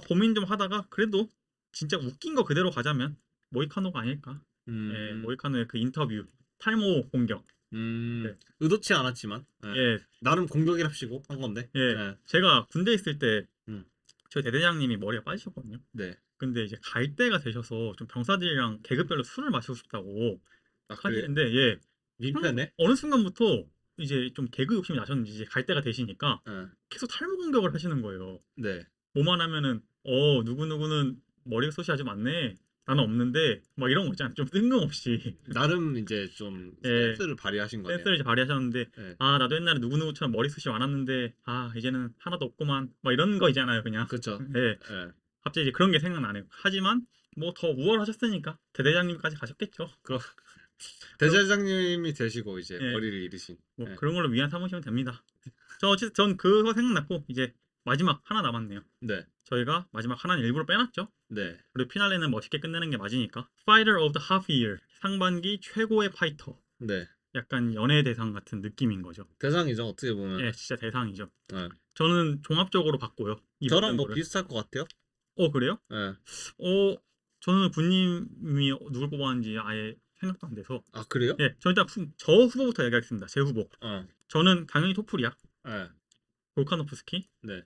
고민 좀 하다가 그래도 진짜 웃긴 거 그대로 가자면 모이카노가 아닐까. 예, 음. 모이카노의 그 인터뷰 탈모 공격. 예, 의도치 않았지만 예. 예, 나름 공격이랍시고 한 건데. 예. 예. 제가 군대 있을 때 음. 저희 대대장님이 머리가 빠지셨거든요. 네. 근데 이제 갈 때가 되셔서 좀 병사들이랑 계급별로 술을 마시고 싶다고 그래요? 하시는데 예, 민폐네? 어느 순간부터 이제 좀 개그 욕심이 나셨는지 이제 갈 때가 되시니까 예. 계속 탈모 공격을 하시는 거예요. 네. 뭐만 하면은 누구누구는 머리 숱이 아주 많네. 나는 없는데 막 이런 거 있잖아요. 좀 뜬금없이 나름 이제 좀 예, 센스를 발휘하신 거네요. 센스를 이제 발휘하셨는데 예. 나도 옛날에 누구누구처럼 머리숱이 많았는데 이제는 하나도 없구만 막 이런 거 있잖아요. 그냥 그렇죠. 예, 예. 갑자기 이제 그런 게 생각나네요. 하지만 뭐 더 우월하셨으니까 대대장님까지 가셨겠죠. 그럼 대대장님이 되시고 이제 예, 머리를 잃으신. 뭐 예. 그런 걸로 위안 삼으시면 됩니다. 저 어쨌든 전 그거 생각났고 이제 마지막 하나 남았네요. 네. 저희가 마지막 하나는 일부러 빼놨죠. 네. 그리고 피날레는 멋있게 끝내는 게 맞으니까. Fighter of the Half Year 상반기 최고의 파이터. 네. 약간 연예 대상 같은 느낌인 거죠. 대상이죠 어떻게 보면. 예, 진짜 대상이죠. 네. 저는 종합적으로 봤고요. 이 저랑 모든 뭐 거를. 비슷할 것 같아요. 그래요? 네. 저는 부님이 누굴 뽑았는지 아예 생각도 안 돼서. 아 그래요? 예, 저 일단 저 후보부터 얘기하겠습니다. 제 후보. 어. 저는 당연히 토프리아, 네. 볼카노프스키, 네.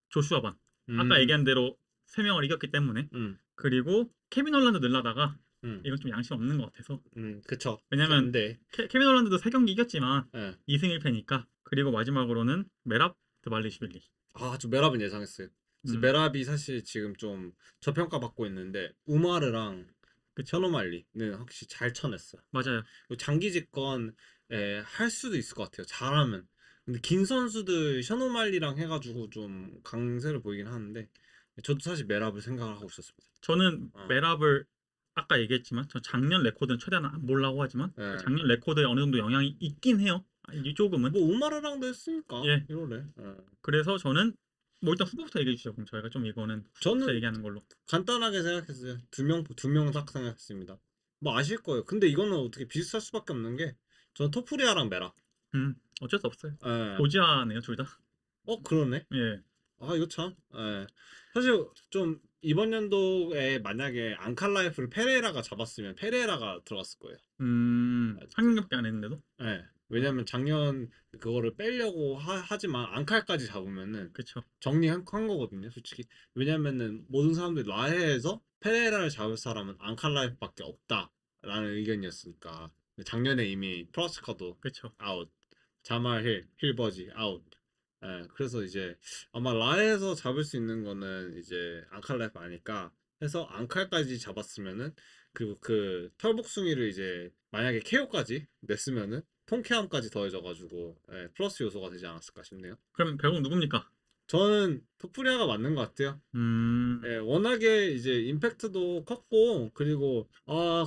조슈아 반. 아까 음. 얘기한 대로 3명을 이겼기 때문에. 음. 그리고 케빈 홀란드 늘라다가 음. 이건 좀 양심 없는 것 같아서. 그쵸. 왜냐면 안 돼. 케빈 홀란드도 3경기 이겼지만 네. 2승 1패니까. 그리고 마지막으로는 메랍 드발리시빌리. 아, 저 메랍은 예상했어요. 음, 메랍이 사실 지금 좀 저평가 받고 있는데 우마르랑 그쵸. 셔노말리는 확실히 잘 쳐냈어요. 맞아요. 그리고 장기 집권에 할 수도 있을 것 같아요. 잘하면. 근데 긴 선수들 셔노말리랑 해가지고 좀 강세를 보이긴 하는데 저도 사실 메랍을 생각을 하고 있었습니다. 저는 어. 메랍을 아까 얘기했지만 저 작년 레코드는 최대한 안 보려고 하지만 그 예. 작년 레코드에 어느 정도 영향이 있긴 해요. 조금은. 뭐 우마르랑도 했으니까 예. 1월에. 그래서 저는 뭐 일단 후보부터 얘기해 주시죠. 그럼 저희가 좀 이거는 후보부터 저는 얘기하는 걸로. 간단하게 생각했어요. 두 명 딱 생각했습니다. 뭐 아실 거예요. 근데 이거는 어떻게 비슷할 수밖에 없는 게 저는 토프리아랑 메라. 어쩔 수 없어요. 예. 조지아네요, 둘 다. 그러네. 예. 아 이거 참. 예. 사실 좀 이번 연도에 만약에 앙칼라이프를 페레이라가 잡았으면 페레이라가 들어갔을 거예요. 한 경기밖에 안 했는데도. 예. 왜냐면 작년 그거를 빼려고 하지만 앙칼까지 잡으면은 그쵸. 정리한 거거든요, 솔직히. 왜냐면은 모든 사람들이 라헤에서 페레이라를 잡을 사람은 앙칼라이프밖에 없다라는 의견이었으니까. 작년에 이미 프라스카도 그쵸. 아웃, 자말 힐버지 아웃. 예, 그래서 이제 아마 라헤에서 잡을 수 있는 거는 이제 앙칼라이프 아닐까 해서 앙칼까지 잡았으면은 그리고 그 털복숭이를 이제 만약에 KO까지 냈으면은 통쾌함까지 더해져가지고 플러스 요소가 되지 않았을까 싶네요. 그럼 결국 누굽니까? 저는 토프리아가 맞는 것 같아요. 음, 예, 워낙에 이제 임팩트도 컸고 그리고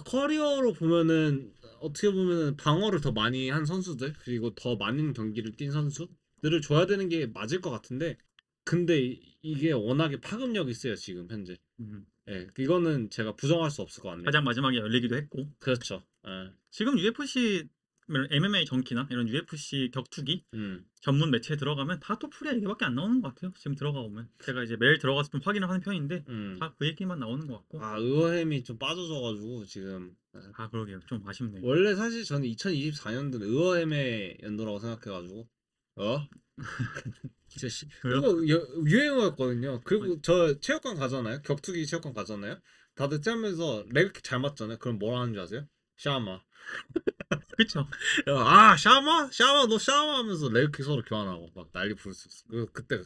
커리어로 보면은 어떻게 보면은 방어를 더 많이 한 선수들 그리고 더 많은 경기를 뛴 선수들을 줘야 되는 게 맞을 것 같은데 근데 이게 워낙에 파급력이 있어요 지금 현재. 음. 예, 이거는 제가 부정할 수 없을 것 같네요. 가장 마지막에 열리기도 했고. 그렇죠. 예. 지금 UFC MMA 정키나 이런 UFC 격투기 음. 전문 매체에 들어가면 다 토프리아 얘기밖에 안 나오는 것 같아요. 지금 들어가 보면 제가 이제 매일 들어가서 좀 확인을 하는 편인데 음. 다 그 얘기만 나오는 것 같고. 의어햄이 좀 빠져져가지고 지금 그러게요. 좀 아쉽네요. 원래 사실 저는 2024년도는 의어햄의 연도라고 생각해가지고 어? 진짜 그래요? 그거 유행어였거든요. 아, 그리고 저 체육관 가잖아요. 격투기 체육관 가잖아요. 다들 째면서 레그킥 잘 맞잖아요. 그럼 뭐라 하는 줄 아세요? 샤마. 그쵸. 샤마? 샤마 너 샤마 하면서 레그킥 서로 교환하고 막 난리 부를 수 있어. 그때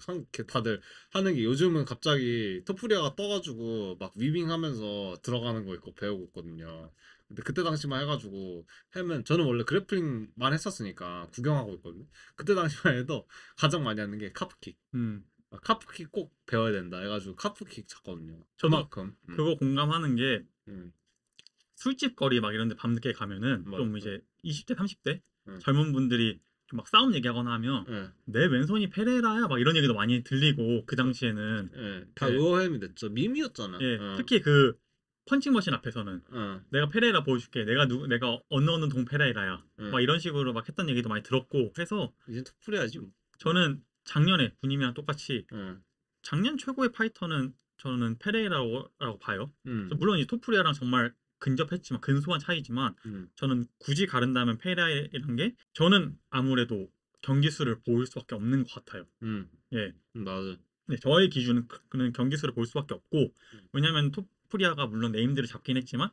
다들 하는 게 요즘은 갑자기 토프리아가 떠가지고 막 위빙하면서 들어가는 거 있고 배우고 있거든요. 근데 그때 당시만 해가지고 하면 저는 원래 그래플링만 했었으니까 구경하고 있거든요. 그때 당시만 해도 가장 많이 하는 게 카프킥. 음. 카프킥 꼭 배워야 된다 해가지고 카프킥 쳤거든요. 저도 그만큼. 그거 공감하는 게 음, 술집 거리 막 이런 데 밤늦게 가면은 맞아. 좀 이제 20대 30대 응. 젊은 분들이 좀 막 싸움 얘기하거나 하면 예, 내 왼손이 페레라야 막 이런 얘기도 많이 들리고 그 당시에는 예, 다 예, 의어햄이 됐죠. 밈이었잖아. 예, 특히 그 펀칭머신 앞에서는 어, 내가 페레이라 보여줄게. 내가 어느 동 페레이라야. 응. 막 이런 식으로 막 했던 얘기도 많이 들었고 해서 이제 토프리아지 뭐. 저는 작년에 부님이랑 똑같이 응, 작년 최고의 파이터는 저는 페레이라고 봐요. 응, 물론 이 토프리아랑 정말 근접했지만 근소한 차이지만 응, 저는 굳이 가른다면 페레이라는 게 저는 아무래도 경기 수를 볼 수밖에 없는 것 같아요. 응, 예. 맞아. 네, 저의 기준은 그는 경기 수를 볼 수밖에 없고 응, 왜냐면 토프리아가 물론 네임들을 잡긴 했지만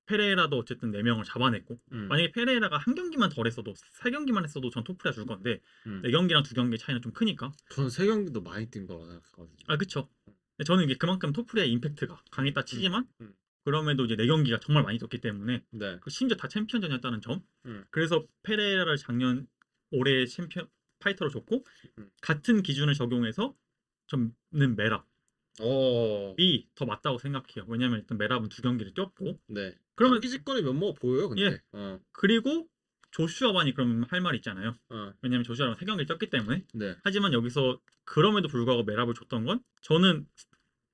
페레이라도 어쨌든 4명을 잡아냈고 응, 만약에 페레이라가 한 경기만 덜 했어도 3경기만 했어도 전 토프리아 줄 건데 응. 4경기랑 2경기 차이는 좀 크니까 저는 세 경기도 많이 뛴 거라고 생각하거든요. 그쵸. 저는 이게 그만큼 토프리아의 임팩트가 강했다 응, 치지만 응, 그럼에도 이제 4경기가 정말 많이 떴기 때문에 네, 심지어 다 챔피언전이었다는 점 응, 그래서 페레이라를 작년 올해 챔피언 파이터로 줬고 응. 같은 기준을 적용해서 저는 메랍이 어, 더 맞다고 생각해요. 왜냐면 일단 메랍은 2경기를 뛰었고 네. 그러면 장기 집권의 면모가 보여요, 예 근데. 그리고 조슈아 반이 그럼 할 말이 있잖아요. 어, 왜냐면 조슈아랑 3경기를 뛰었기 때문에 네, 하지만 여기서 그럼에도 불구하고 메랍을 줬던 건 저는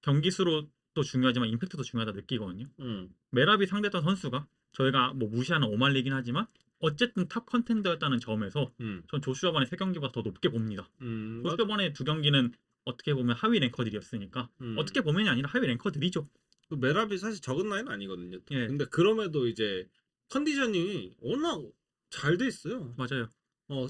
경기 수로도 중요하지만 임팩트도 중요하다 느끼거든요. 응, 메랍이 상대했던 선수가 저희가 뭐 무시하는 오말리긴 하지만 어쨌든 탑 컨텐더였다는 점에서 음. 전 조슈아 반의 3경기보다 더 높게 봅니다. 맞아. 조슈아 반의 2경기는 어떻게 보면 하위 랭커들이었으니까 어떻게 보면이 아니라 하위 랭커들이죠. 그 메랍이 사실 적은 라인 아니거든요. 예. 근데 그럼에도 이제 컨디셔닝이 워낙 잘 돼 있어요. 맞아요.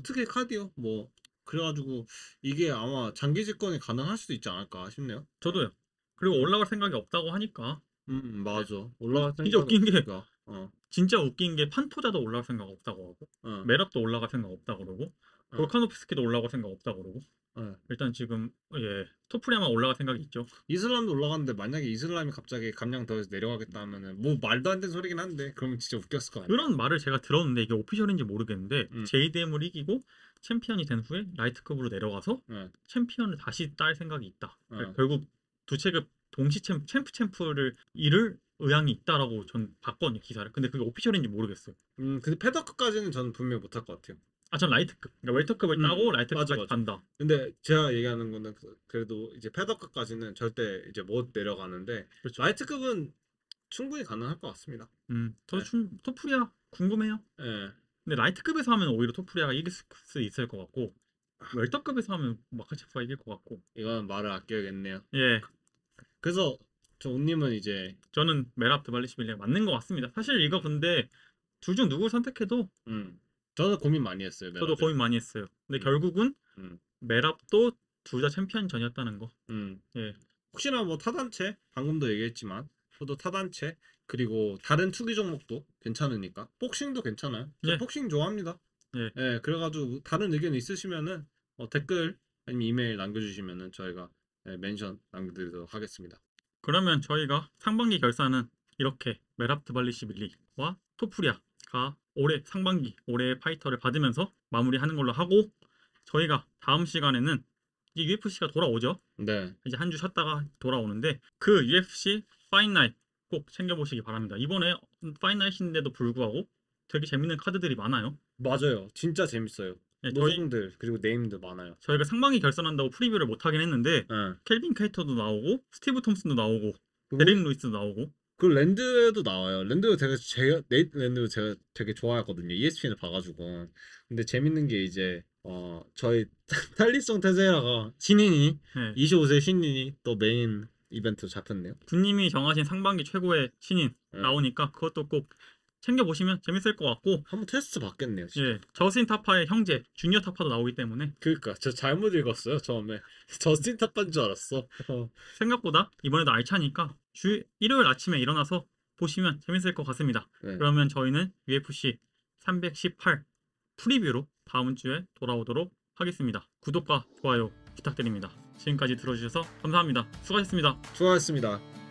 특히 카디오 뭐 그래가지고 이게 아마 장기 집권이 가능할 수도 있지 않을까 싶네요. 저도요. 그리고 올라갈 생각이 없다고 하니까 맞아. 올라갈 진짜 생각은 웃긴 게 없으니까. 진짜 웃긴 게 판토자도 올라갈 생각 없다고 하고 메랍도 올라갈 생각 없다고 그러고 볼카노프스키도 올라갈 생각 없다고 그러고 일단 지금 토프리아만 올라갈 생각이 있죠. 이슬람도 올라갔는데 만약에 이슬람이 갑자기 감량 더해서 내려가겠다 하면은 뭐 말도 안 되는 소리긴 한데 그러면 진짜 웃겼을 것 같아요. 그런 말을 제가 들었는데 이게 오피셜인지 모르겠는데 JDM을 이기고 챔피언이 된 후에 라이트급으로 내려가서 챔피언을 다시 딸 생각이 있다. 결국 두 체급 동시 챔프를 잃을 의향이 있다라고 전 봤거든요, 기사를. 근데 그게 오피셜인지 모르겠어요. 근데 패더크까지는 저는 분명히 못할 것 같아요. 전 라이트급. 그러니까 웰터급을 따고 라이트급까지 맞아. 간다. 근데 제가 얘기하는 거는 그래도 이제 패더크까지는 절대 이제 못 내려가는데 그렇죠. 라이트급은 충분히 가능할 것 같습니다. 저도 토프리아 궁금해요. 예. 근데 라이트급에서 하면 오히려 토프리아가 이길 수 있을 것 같고 웰터급에서 하면 마카체프가 이길 것 같고. 이건 말을 아껴야겠네요. 예. 그래서 저 온님은 이제 저는 메랍 드발리시빌리가 맞는 것 같습니다. 사실 이거 근데 둘 중 누굴 선택해도 저는 고민 많이 했어요. 저도 메랍에. 고민 많이 했어요. 근데 결국은 메랍도 둘 다 챔피언 전이었다는 거. 예. 혹시나 뭐 타단체 방금도 얘기했지만 저도 타단체 그리고 다른 투기 종목도 괜찮으니까 복싱도 괜찮아요. 저 예. 복싱 좋아합니다. 예. 예, 그래가지고 다른 의견 있으시면은 댓글 아니면 이메일 남겨주시면은 저희가 멘션 남겨드리도록 하겠습니다. 그러면 저희가 상반기 결산은 이렇게 메랍 드발리시빌리와 토프리아가 올해 상반기 올해의 파이터를 받으면서 마무리하는 걸로 하고 저희가 다음 시간에는 이제 UFC가 돌아오죠. 네. 이제 한 주 쉬었다가 돌아오는데 그 UFC 파이나잇 꼭 챙겨보시기 바랍니다. 이번에 파이나잇인데도 불구하고 되게 재밌는 카드들이 많아요. 맞아요. 진짜 재밌어요. 네, 노종들 그리고 네임들 많아요. 저희가 상반기 결산한다고 프리뷰를 못 하긴 했는데 네. 켈빈 케이터도 나오고 스티브 톰슨도 나오고 데릭 루이스도 나오고 그 랜드도 나와요. 랜드 네이트 랜드 제가 되게 좋아했거든요. ESPN을 봐가지고. 근데 재밌는 게 이제 저희 탈리송 테제라가 신인이 25세 신인이 또 메인 이벤트로 잡혔네요. 군님이 정하신 상반기 최고의 신인 나오니까 그것도 꼭 챙겨보시면 재밌을 것 같고 한번 테스트 받겠네요. 진짜. 예, 저스틴 타파의 형제 주니어 타파도 나오기 때문에 그러니까 저 잘못 읽었어요. 처음에 저스틴 타파인 줄 알았어. 생각보다 이번에도 알차니까 일요일 아침에 일어나서 보시면 재밌을 것 같습니다. 네. 그러면 저희는 UFC 318 프리뷰로 다음 주에 돌아오도록 하겠습니다. 구독과 좋아요 부탁드립니다. 지금까지 들어주셔서 감사합니다. 수고하셨습니다. 수고하셨습니다.